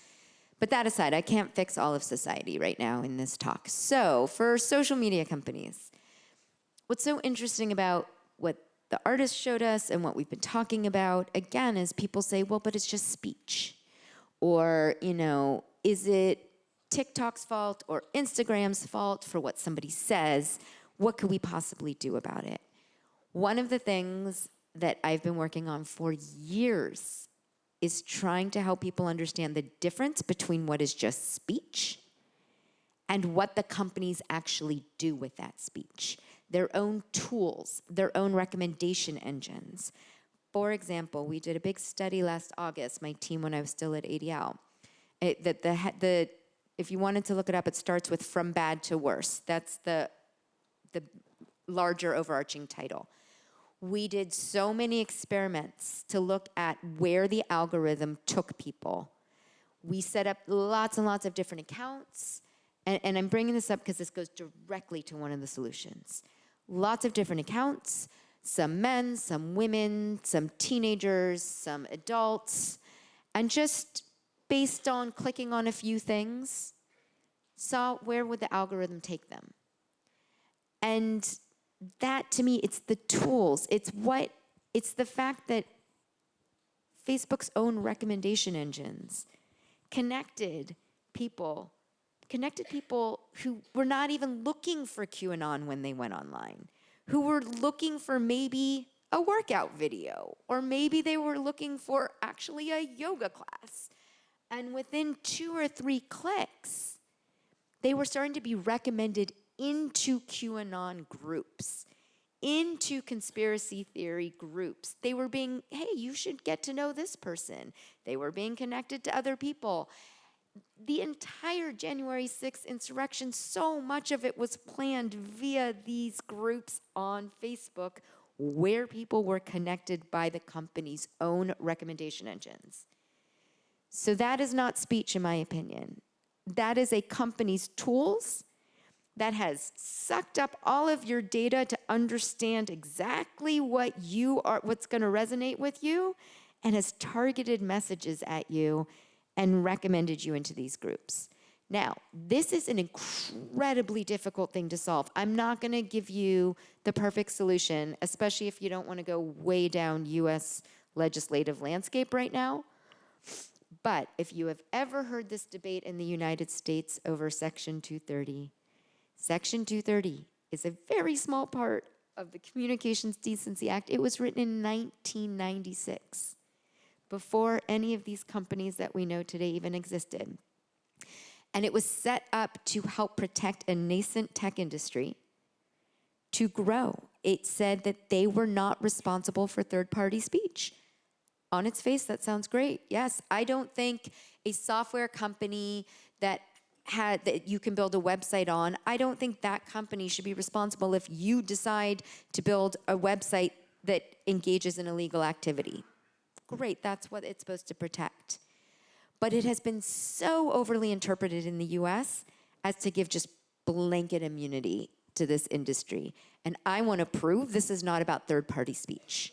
But that aside, I can't fix all of society right now in this talk. So for social media companies, what's so interesting about what the artist showed us and what we've been talking about, again, is people say, well, but it's just speech. Or, is it TikTok's fault or Instagram's fault for what somebody says? What could we possibly do about it? One of the things that I've been working on for years is trying to help people understand the difference between what is just speech and what the companies actually do with that speech. Their own tools, their own recommendation engines. For example, we did a big study last August, my team when I was still at ADL. If you wanted to look it up, it starts with from bad to worse. That's the larger overarching title. We did so many experiments to look at where the algorithm took people. We set up lots and lots of different accounts. And I'm bringing this up because this goes directly to one of the solutions. Lots of different accounts, some men, some women, some teenagers, some adults, and just based on clicking on a few things, saw where would the algorithm take them. And that, to me, it's the tools. It's the fact that Facebook's own recommendation engines connected people who were not even looking for QAnon when they went online, who were looking for maybe a workout video, or maybe they were looking for actually a yoga class. And within 2 or 3 clicks, they were starting to be recommended into QAnon groups, into conspiracy theory groups. They were being, hey, you should get to know this person. They were being connected to other people. The entire January 6th insurrection, so much of it was planned via these groups on Facebook where people were connected by the company's own recommendation engines. So that is not speech, in my opinion. That is a company's tools that has sucked up all of your data to understand exactly what's going to resonate with you, and has targeted messages at you and recommended you into these groups. Now, this is an incredibly difficult thing to solve. I'm not going to give you the perfect solution, especially if you don't want to go way down US legislative landscape right now. But if you have ever heard this debate in the United States over Section 230, Section 230 is a very small part of the Communications Decency Act. It was written in 1996, before any of these companies that we know today even existed. And it was set up to help protect a nascent tech industry to grow. It said that they were not responsible for third-party speech. On its face, that sounds great. Yes, I don't think a software company that you can build a website on, I don't think that company should be responsible if you decide to build a website that engages in illegal activity. Great, that's what it's supposed to protect. But it has been so overly interpreted in the US as to give just blanket immunity to this industry. And I want to prove this is not about third-party speech.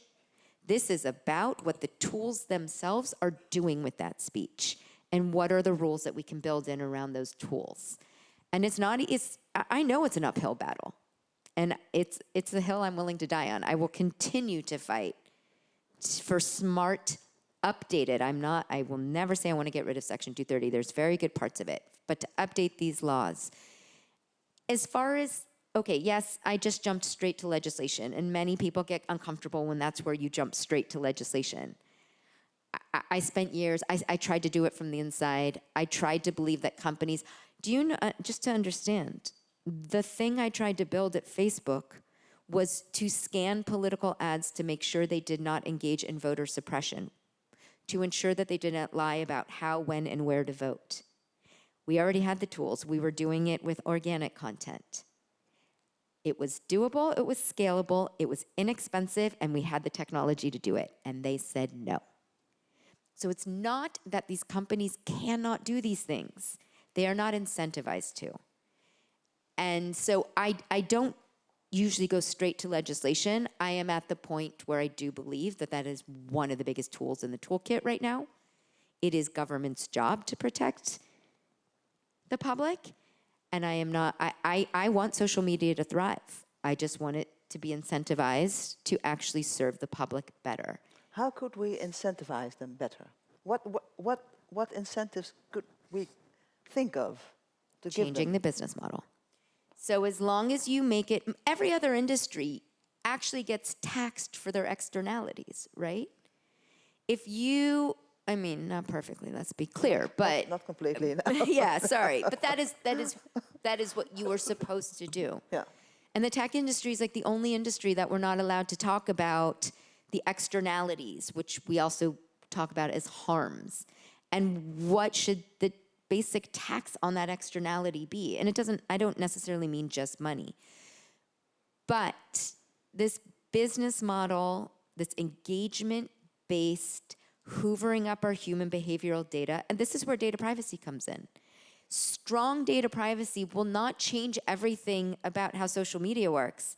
This is about what the tools themselves are doing with that speech and what are the rules that we can build in around those tools. And I know it's an uphill battle, and it's a hill I'm willing to die on. I will continue to fight for smart, updated. I will never say I want to get rid of Section 230. There's very good parts of it, but to update these laws. As far as, okay, yes, I just jumped straight to legislation, and many people get uncomfortable when that's where you jump straight to legislation. I spent years, I tried to do it from the inside. I tried to believe that companies, do you know, just to understand, the thing I tried to build at Facebook was to scan political ads to make sure they did not engage in voter suppression, to ensure that they did not lie about how, when, and where to vote. We already had the tools. We were doing it with organic content. It was doable, it was scalable, it was inexpensive, and we had the technology to do it. And they said no. So it's not that these companies cannot do these things. They are not incentivized to. And so I don't usually go straight to legislation. I am at the point where I do believe that that is one of the biggest tools in the toolkit right now. It is government's job to protect the public. And I am not, I want social media to thrive. I just want it to be incentivized to actually serve the public better. How could we incentivize them better? What incentives could we think of to give Changing them? the business model. So as long as you make it, every other industry actually gets taxed for their externalities, right? If you, I mean, not perfectly, let's be clear, but Not completely. No. yeah, sorry, but that is what you are supposed to do. Yeah. And the tech industry is like the only industry that we're not allowed to talk about the externalities, which we also talk about as harms. And what should the basic tax on that externality be? And I don't necessarily mean just money. But this business model, this engagement-based hoovering up our human behavioral data, and this is where data privacy comes in. Strong data privacy will not change everything about how social media works,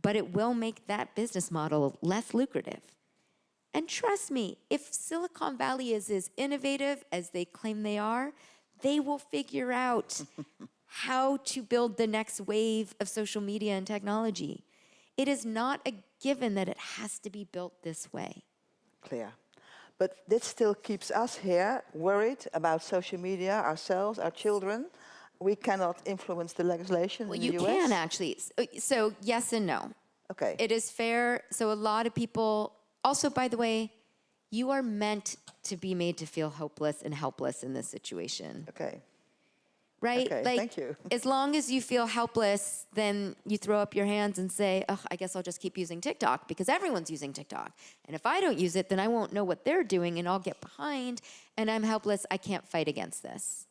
but it will make that business model less lucrative. And trust me, if Silicon Valley is as innovative as they claim they are, they will figure out how to build the next wave of social media and technology. It is not a given that it has to be built this way. Clear. But this still keeps us here worried about social media, ourselves, our children. We cannot influence the legislation Well, in the you US. can actually. So yes and no. Okay. It is fair. So a lot of people, also, by the way, you are meant to be made to feel hopeless and helpless in this situation, Okay. right? Okay, Like, thank you. as long as you feel helpless, then you throw up your hands and say, oh, I guess I'll just keep using TikTok because everyone's using TikTok. And if I don't use it, then I won't know what they're doing and I'll get behind and I'm helpless. I can't fight against this.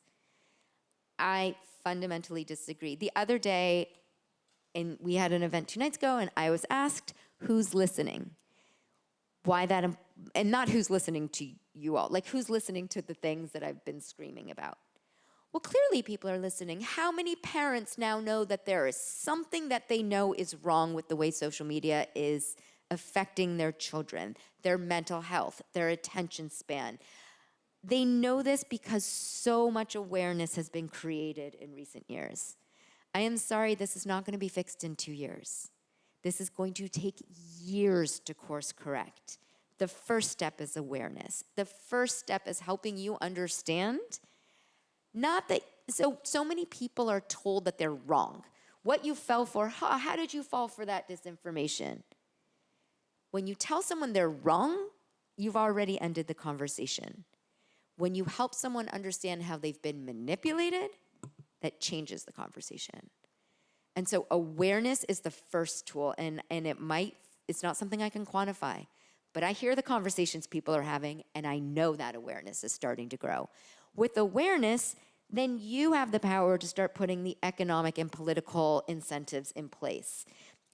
I fundamentally disagree. The other day, and we had an event 2 nights ago, and I was asked, who's listening? Why that, and not who's listening to you all, like who's listening to the things that I've been screaming about. Well, clearly people are listening. How many parents now know that there is something that they know is wrong with the way social media is affecting their children, their mental health, their attention span? They know this because so much awareness has been created in recent years. I am sorry, this is not going to be fixed in 2 years. This is going to take years to course correct. The first step is awareness. The first step is helping you understand, not that, so many people are told that they're wrong. What you fell for, how did you fall for that disinformation? When you tell someone they're wrong, you've already ended the conversation. When you help someone understand how they've been manipulated, that changes the conversation. And so awareness is the first tool, and it's not something I can quantify, but I hear the conversations people are having, and I know that awareness is starting to grow. With awareness, then you have the power to start putting the economic and political incentives in place.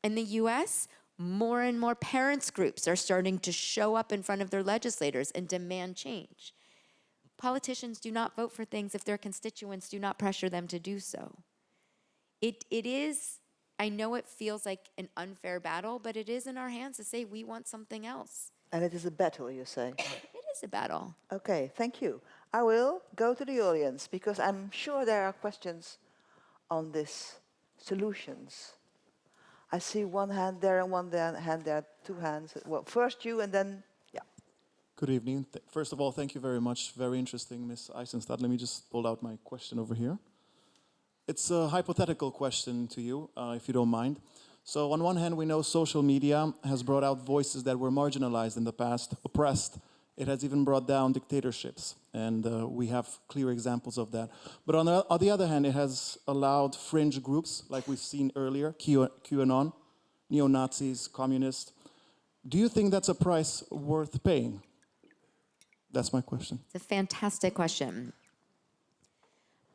In the US, more and more parents groups are starting to show up in front of their legislators and demand change. Politicians do not vote for things if their constituents do not pressure them to do so. It is, I know it feels like an unfair battle, but it is in our hands to say we want something else. And it is a battle, you say? It is a battle. Okay, thank you. I will go to the audience because I'm sure there are questions on this solutions. I see one hand there and one hand there, 2 hands. Well, first you and then, yeah. Good evening. First of all, thank you very much. Very interesting, Ms. Eisenstat. Let me just pull out my question over here. It's a hypothetical question to you, if you don't mind. So on one hand, we know social media has brought out voices that were marginalized in the past, oppressed. It has even brought down dictatorships, and we have clear examples of that. But on the other hand, it has allowed fringe groups, like we've seen earlier, QAnon, neo-Nazis, communists. Do you think that's a price worth paying? That's my question. It's a fantastic question.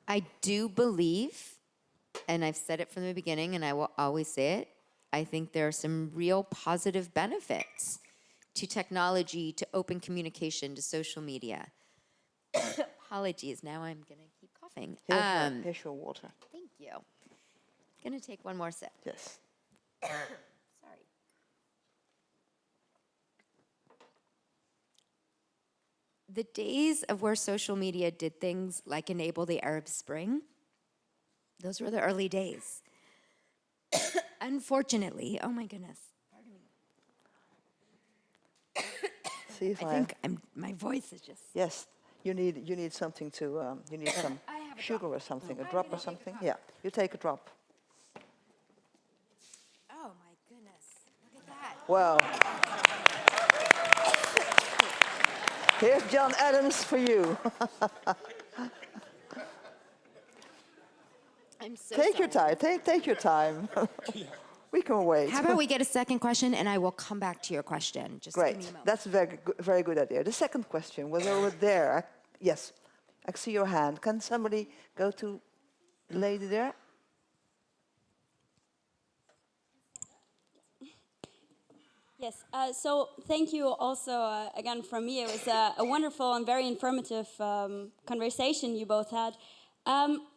I do believe, and I've said it from the beginning, and I will always say it, I think there are some real positive benefits to technology, to open communication, to social media. Apologies, now I'm going to keep coughing. Here's your water. Thank you. Going to take one more sip. Yes. Sorry. The days of where social media did things like enable the Arab Spring, those were the early days. Unfortunately, oh my goodness. Pardon me. See if I think my voice is just... Yes, you need something to, you need some I have a sugar drop. or something, a drop or something. Yeah, you take a drop. Oh my goodness. Look at that. Well, here's John Adams for you. I'm so Take your sorry. time. Take your time. We can wait. How about we get a second question and I will come back to your question. Just give me a Great. moment. That's a very good idea. The second question was over there. Yes, I see your hand. Can somebody go to the lady there? Yes, so thank you also again from me. It was a wonderful and very informative conversation you both had.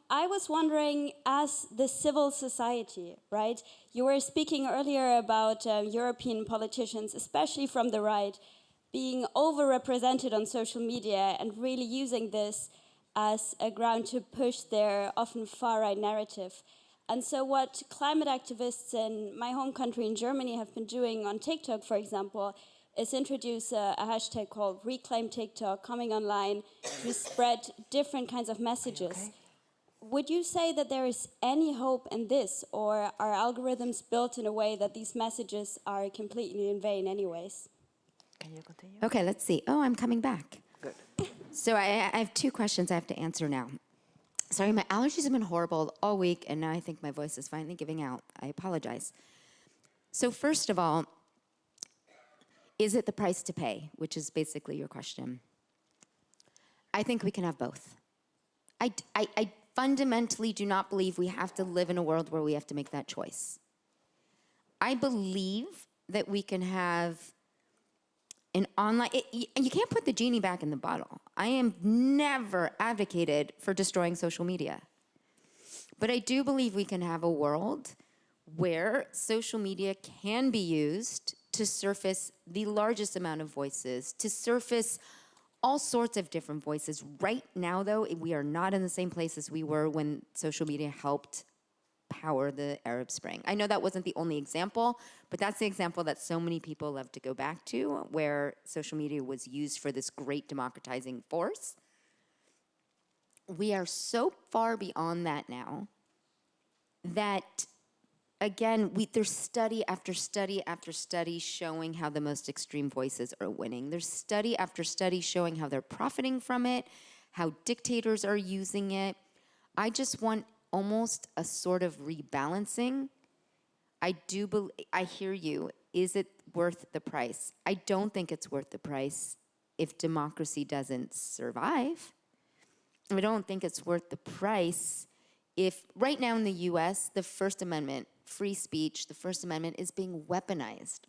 I was wondering, as the civil society, right? You were speaking earlier about European politicians, especially from the right, being overrepresented on social media and really using this as a ground to push their often far-right narrative. And so what climate activists in my home country in Germany have been doing on TikTok, for example, is introduce a hashtag called Reclaim TikTok, coming online to spread different kinds of messages. Okay. Would you say that there is any hope in this, or are algorithms built in a way that these messages are completely in vain anyways? Can you continue? Okay, let's see. Oh, I'm coming back. Good. So I have two questions I have to answer now. Sorry, my allergies have been horrible all week, and now I think my voice is finally giving out. I apologize. So first of all, is it the price to pay, which is basically your question? I think we can have both. I fundamentally do not believe we have to live in a world where we have to make that choice. I believe that we can have an online, you can't put the genie back in the bottle. I am never advocated for destroying social media. But I do believe we can have a world where social media can be used to surface the largest amount of voices, to surface all sorts of different voices. Right now, though, we are not in the same place as we were when social media helped power the Arab Spring. I know that wasn't the only example, but that's the example that so many people love to go back to, where social media was used for this great democratizing force. We are so far beyond that now that, again, there's study after study after study showing how the most extreme voices are winning. There's study after study showing how they're profiting from it, how dictators are using it. I just want almost a sort of rebalancing. I hear you. Is it worth the price? I don't think it's worth the price if democracy doesn't survive. I don't think it's worth the price if, right now in the US, the First Amendment, free speech, the First Amendment is being weaponized.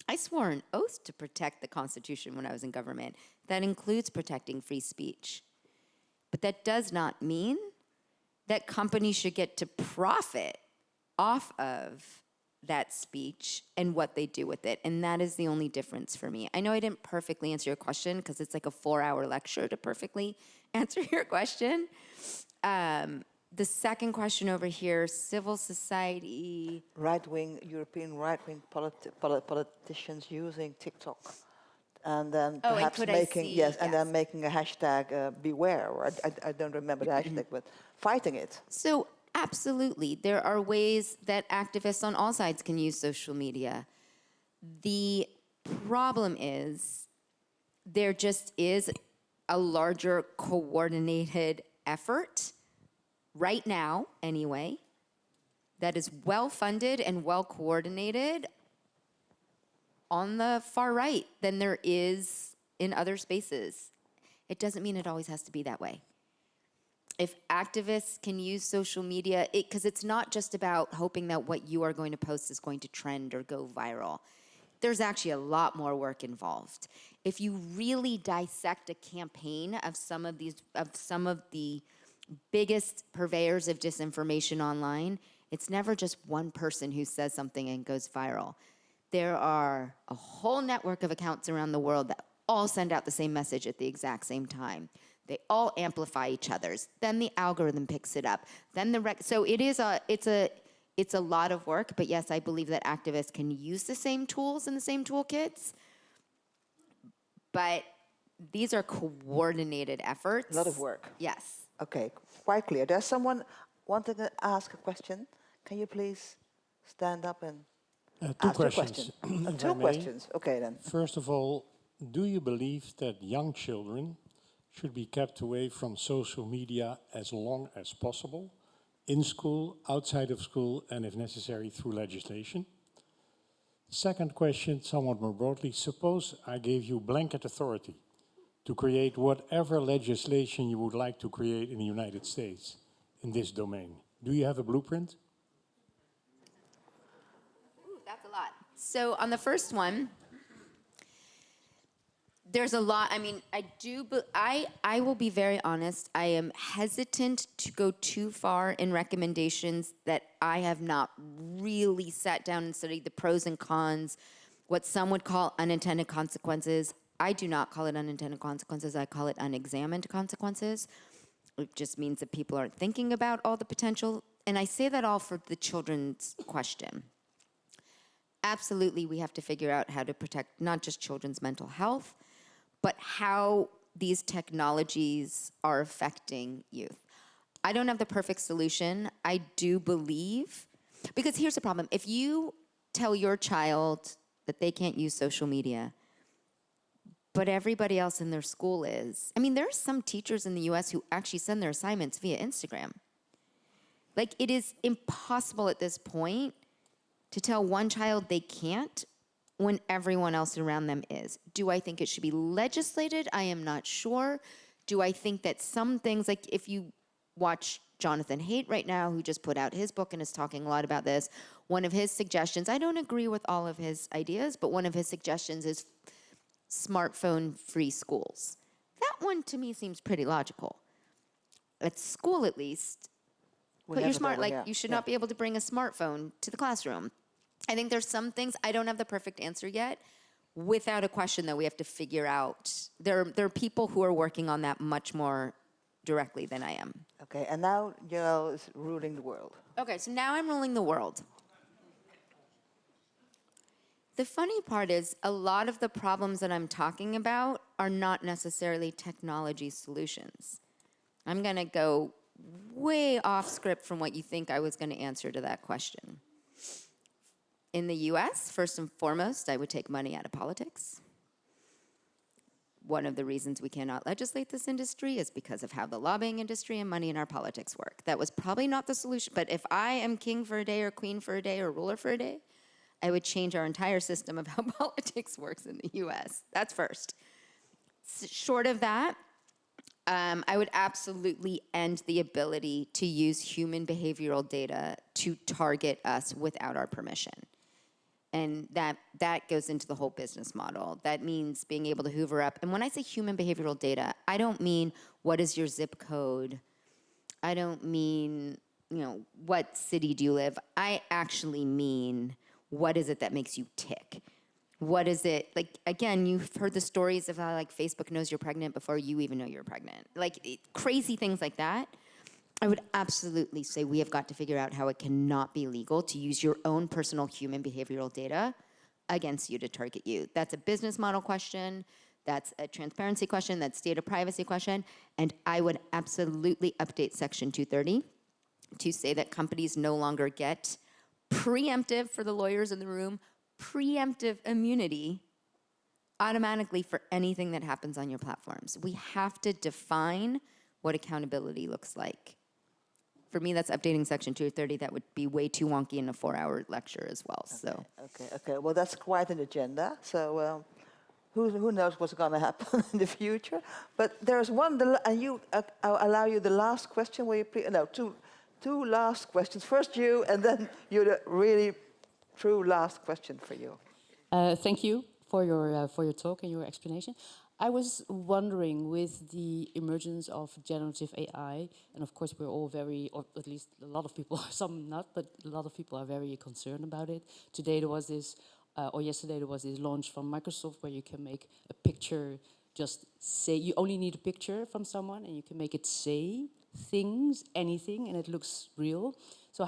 I swore an oath to protect the Constitution when I was in government. That includes protecting free speech. But that does not mean that companies should get to profit off of that speech and what they do with it. And that is the only difference for me. I know I didn't perfectly answer your question because it's like a 4-hour lecture to perfectly answer your question. The second question over here, civil society. European right-wing politicians using TikTok. And then Oh, and perhaps could I making, see- yes, and yes. then making a hashtag beware, or I don't remember the hashtag, but fighting it. So absolutely, there are ways that activists on all sides can use social media. The problem is there just is a larger coordinated effort, right now anyway, that is well-funded and well-coordinated on the far right than there is in other spaces. It doesn't mean it always has to be that way. If activists can use social media, because it's not just about hoping that what you are going to post is going to trend or go viral. there's actually a lot more work involved. If you really dissect a campaign of some of the biggest purveyors of disinformation online, it's never just one person who says something and goes viral. There are a whole network of accounts around the world that all send out the same message at the exact same time. They all amplify each other's. Then the algorithm picks it up. Then so it's a lot of work, but yes, I believe that activists can use the same tools and the same toolkits, but these are coordinated efforts. A lot of work. Yes. Okay, quite clear. There's someone wanting to ask a question. Can you please stand up and Two ask your questions. question? if I Two may. questions. Okay then. First of all, do you believe that young children should be kept away from social media as long as possible, in school, outside of school, and if necessary, through legislation? Second question, somewhat more broadly, suppose I gave you blanket authority to create whatever legislation you would like to create in the United States in this domain. Do you have a blueprint? Ooh, that's a lot. So on the first one, there's a lot. I mean, I will be very honest. I am hesitant to go too far in recommendations that I have not really sat down and studied the pros and cons, what some would call unintended consequences. I do not call it unintended consequences. I call it unexamined consequences. It just means that people aren't thinking about all the potential. And I say that all for the children's question. Absolutely, we have to figure out how to protect not just children's mental health, but how these technologies are affecting youth. I don't have the perfect solution. I do believe, because here's the problem. If you tell your child that they can't use social media, but everybody else in their school is, I mean, there are some teachers in the US who actually send their assignments via Instagram. Like, it is impossible at this point to tell one child they can't when everyone else around them is. Do I think it should be legislated? I am not sure. Do I think that some things, like if you watch Jonathan Haidt right now, who just put out his book and is talking a lot about this, one of his suggestions, I don't agree with all of his ideas, but one of his suggestions is smartphone-free schools. That one to me seems pretty logical. At school, at least, put your you should not be able to bring a smartphone to the classroom. I think there's some things, I don't have the perfect answer yet. Without a question, though, we have to figure out. There are people who are working on that much more directly than I am. Okay, and now Yaël is ruling the world. Okay, so now I'm ruling the world. The funny part is a lot of the problems that I'm talking about are not necessarily technology solutions. I'm going to go way off script from what you think I was going to answer to that question. In the US, first and foremost, I would take money out of politics. One of the reasons we cannot legislate this industry is because of how the lobbying industry and money in our politics work. That was probably not the solution, but if I am king for a day or queen for a day or ruler for a day, I would change our entire system of how politics works in the US. That's first. Short of that, I would absolutely end the ability to use human behavioral data to target us without our permission. And that goes into the whole business model. That means being able to hoover up. And when I say human behavioral data, I don't mean what is your zip code. I don't mean, what city do you live. I actually mean, what is it that makes you tick? What is it, again, you've heard the stories of how, Facebook knows you're pregnant before you even know you're pregnant. Crazy things like that. I would absolutely say we have got to figure out how it cannot be legal to use your own personal human behavioral data against you to target you. That's a business model question. That's a transparency question. That's data privacy question. And I would absolutely update Section 230 to say that companies no longer get preemptive, for the lawyers in the room, preemptive immunity automatically for anything that happens on your platforms. We have to define what accountability looks like. For me, that's updating Section 230. That would be way too wonky in a 4-hour lecture as well. Okay. Well, that's quite an agenda. So who knows what's going to happen in the future? But there's one, and I'll allow you the last question. Will you two last questions. First you, and then you the really true last question for you. Thank you for your talk and your explanation. I was wondering, with the emergence of generative AI, and of course we're all very, or at least a lot of people, some not, but a lot of people are very concerned about it. Today there was this, or yesterday there was this launch from Microsoft where you can make a picture, just say, you only need a picture from someone and you can make it say things, anything, and it looks real. So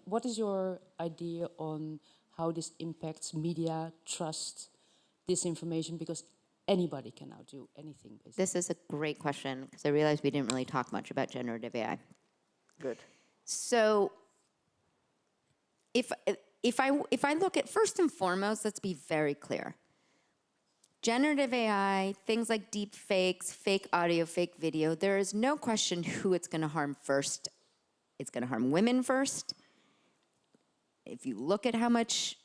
what is your idea on how this impacts media, trust, disinformation, because anybody can now do anything, basically. This is a great question, because I realized we didn't really talk much about generative AI. Good. So if I look at, first and foremost, let's be very clear. Generative AI, things like deep fakes, fake audio, fake video, there is no question who it's going to harm first. It's going to harm women first. If you look at how much,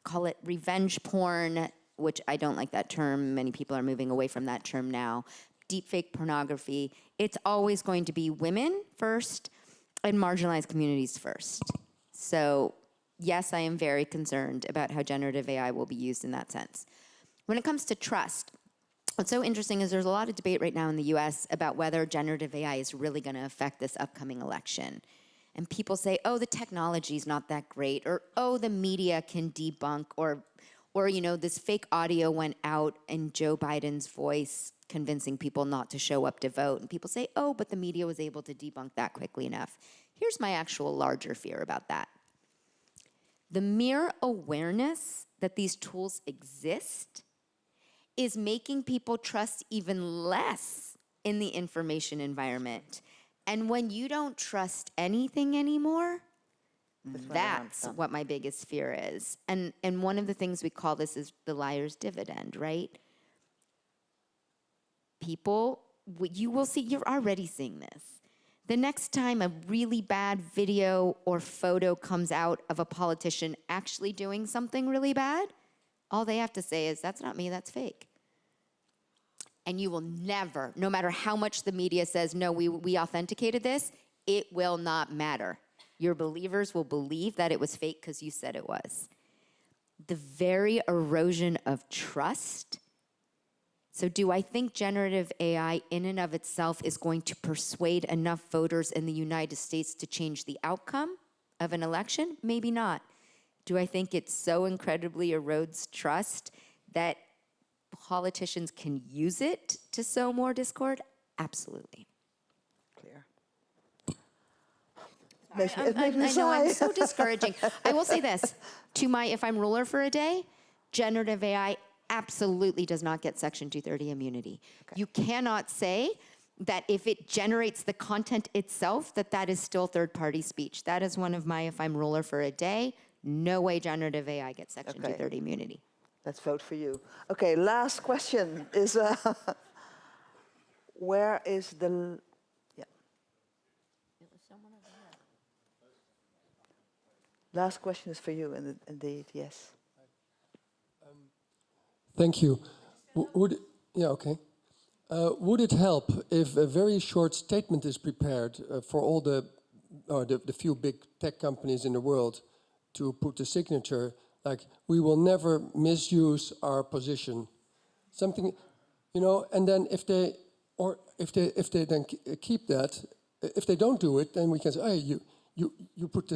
call it revenge porn, which I don't like that term. Many people are moving away from that term now. Deepfake pornography. It's always going to be women first and marginalized communities first. So yes, I am very concerned about how generative AI will be used in that sense. When it comes to trust, what's so interesting is there's a lot of debate right now in the US about whether generative AI is really going to affect this upcoming election. And people say, oh, the technology is not that great, or oh, the media can debunk, or you know, this fake audio went out in Joe Biden's voice convincing people not to show up to vote. And people say, oh, but the media was able to debunk that quickly enough. Here's my actual larger fear about that. The mere awareness that these tools exist is making people trust even less in the information environment. And when you don't trust anything anymore, that's what my biggest fear is. And one of the things we call this is the liar's dividend, right? People, you will see, you're already seeing this. The next time a really bad video or photo comes out of a politician actually doing something really bad, all they have to say is, that's not me, that's fake. And you will never, no matter how much the media says, no, we authenticated this, it will not matter. Your believers will believe that it was fake because you said it was. The very erosion of trust. So do I think generative AI in and of itself is going to persuade enough voters in the United States to change the outcome of an election? Maybe not. Do I think it so incredibly erodes trust that politicians can use it to sow more discord? Absolutely. Clear. I know, I'm so discouraging. I will say this, if I'm ruler for a day, generative AI absolutely does not get Section 230 immunity. Okay. You cannot say that if it generates the content itself, that is still third-party speech. That is one of my, if I'm ruler for a day, no way generative AI gets Section 230 immunity. Let's vote for you. Okay, last question is, where is the, yeah. Last question is for you, indeed, yes. Thank you. Would it help if a very short statement is prepared for all the few big tech companies in the world to put the signature, like, we will never misuse our position, something, you know, and then if they then keep that, if they don't do it, then we can say, hey, you put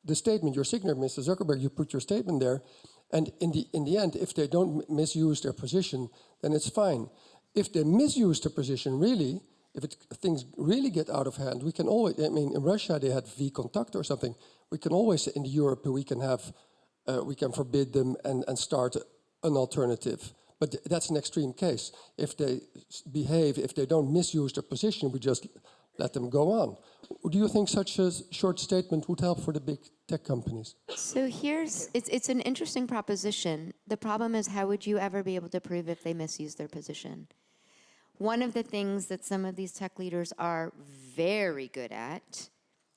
the statement, your signature, Mr. Zuckerberg, you put your statement there, and in the end, if they don't misuse their position, then it's fine. If they misuse their position really, if things really get out of hand, we can always, I mean, in Russia they had V-Contact or something. We can always, in Europe, we can forbid them and start an alternative. But that's an extreme case. If they behave, if they don't misuse their position, we just let them go on. Do you think such a short statement would help for the big tech companies? So it's an interesting proposition. The problem is, how would you ever be able to prove if they misuse their position? One of the things that some of these tech leaders are very good at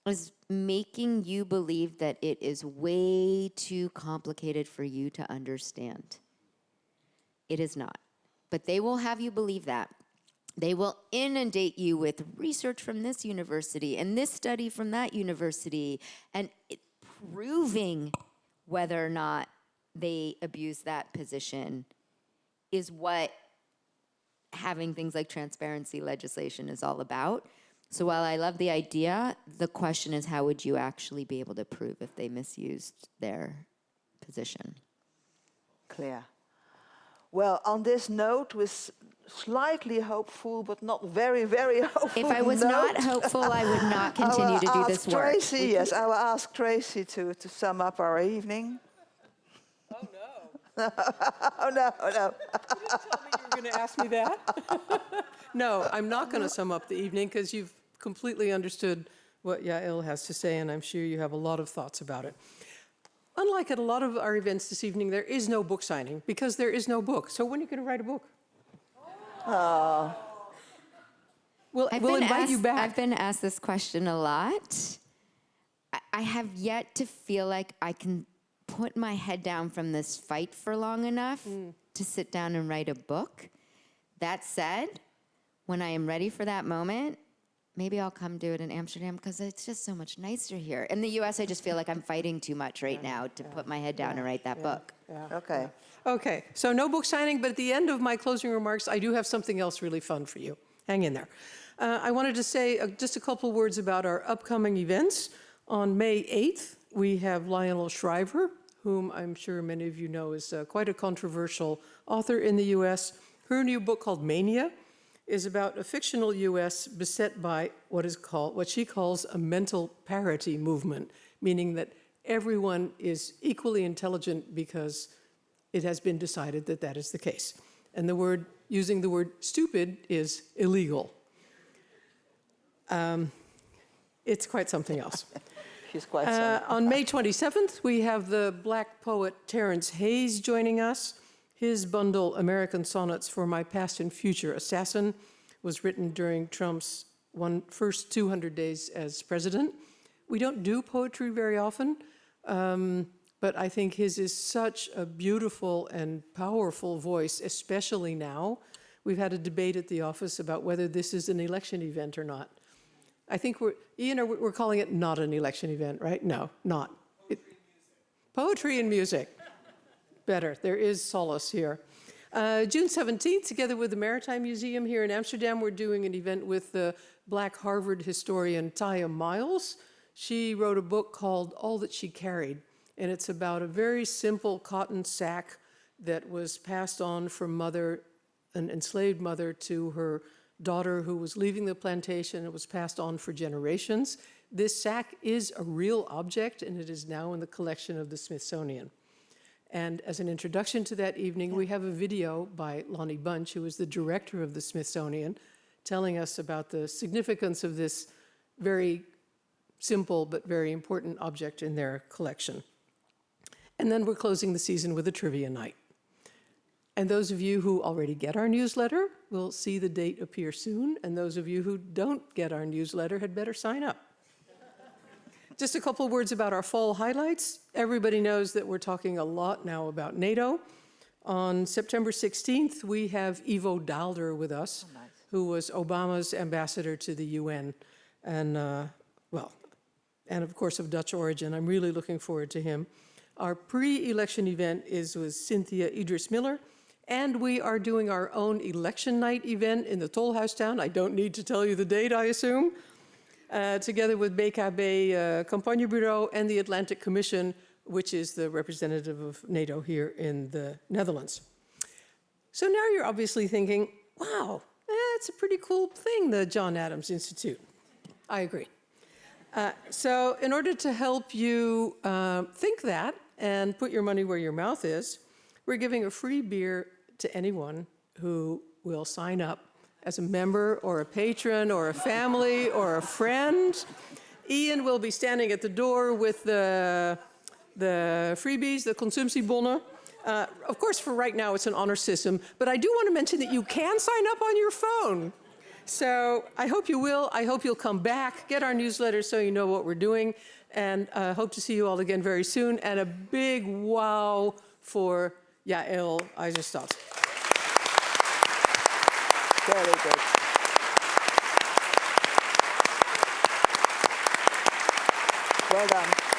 is making you believe that it is way too complicated for you to understand. It is not. But they will have you believe that. They will inundate you with research from this university and this study from that university, and proving whether or not they abuse that position is what having things like transparency legislation is all about. So while I love the idea, the question is how would you actually be able to prove if they misused their position? Clear. Well, on this note, with slightly hopeful, but not very, very hopeful If I was not hopeful, I would not continue to do this work. Tracy, yes, I will ask Tracy to sum up our evening. Oh, no. Oh, no, no. You didn't tell me you were going to ask me that. No, I'm not going to sum up the evening because you've completely understood what Yaël has to say, and I'm sure you have a lot of thoughts about it. Unlike at a lot of our events this evening, there is no book signing because there is no book. So when are you going to write a book? We'll invite you back. I've been asked this question a lot. I have yet to feel like I can put my head down from this fight for long enough to sit down and write a book. That said, when I am ready for that moment, maybe I'll come do it in Amsterdam because it's just so much nicer here. In the US, I just feel like I'm fighting too much right now to put my head down and write that book. Okay. Okay, so no book signing, but at the end of my closing remarks, I do have something else really fun for you. Hang in there. I wanted to say just a couple of words about our upcoming events. On May 8th, we have Lionel Shriver, whom I'm sure many of you know is quite a controversial author in the US. Her new book called Mania is about a fictional US beset by what she calls a mental parity movement, meaning that everyone is equally intelligent because it has been decided that that is the case. And using the word stupid is illegal. It's quite something else. She's quite something. On May 27th, we have the Black poet Terence Hayes joining us. His bundle, American Sonnets for My Past and Future Assassin, was written during Trump's first 200 days as president. We don't do poetry very often, but I think his is such a beautiful and powerful voice, especially now. We've had a debate at the office about whether this is an election event or not. I think we're calling it not an election event, right? No, not. Poetry and music. Better. There is solace here. June 17th, together with the Maritime Museum here in Amsterdam, we're doing an event with the Black Harvard historian Taya Miles. She wrote a book called All That She Carried, and it's about a very simple cotton sack that was passed on from an enslaved mother to her daughter who was leaving the plantation. It was passed on for generations. This sack is a real object, and it is now in the collection of the Smithsonian. And as an introduction to that evening, we have a video by Lonnie Bunch, who is the director of the Smithsonian, telling us about the significance of this very simple but very important object in their collection. And then we're closing the season with a trivia night. And those of you who already get our newsletter will see the date appear soon, and those of you who don't get our newsletter had better sign up. Just a couple of words about our fall highlights. Everybody knows that we're talking a lot now about NATO. On September 16th, we have Ivo Daalder with us, who was Obama's ambassador to the UN, and of course of Dutch origin. I'm really looking forward to him. Our pre-election event is with Cynthia Idris Miller, and we are doing our own election night event in the Tolhuis town. I don't need to tell you the date, I assume. Together with BKB Campagnebureau and the Atlantic Commission, which is the representative of NATO here in the Netherlands. So now you're obviously thinking, wow, that's a pretty cool thing, the John Adams Institute. I agree. So in order to help you think that and put your money where your mouth is, we're giving a free beer to anyone who will sign up as a member or a patron or a family or a friend. Ian will be standing at the door with the freebies, the consumptiebonnen. Of course, for right now, it's an honor system, but I do want to mention that you can sign up on your phone. So I hope you will. I hope you'll come back, get our newsletter so you know what we're doing, and hope to see you all again very soon. And a big wow for Yaël Eisenstat. Very good. Well done.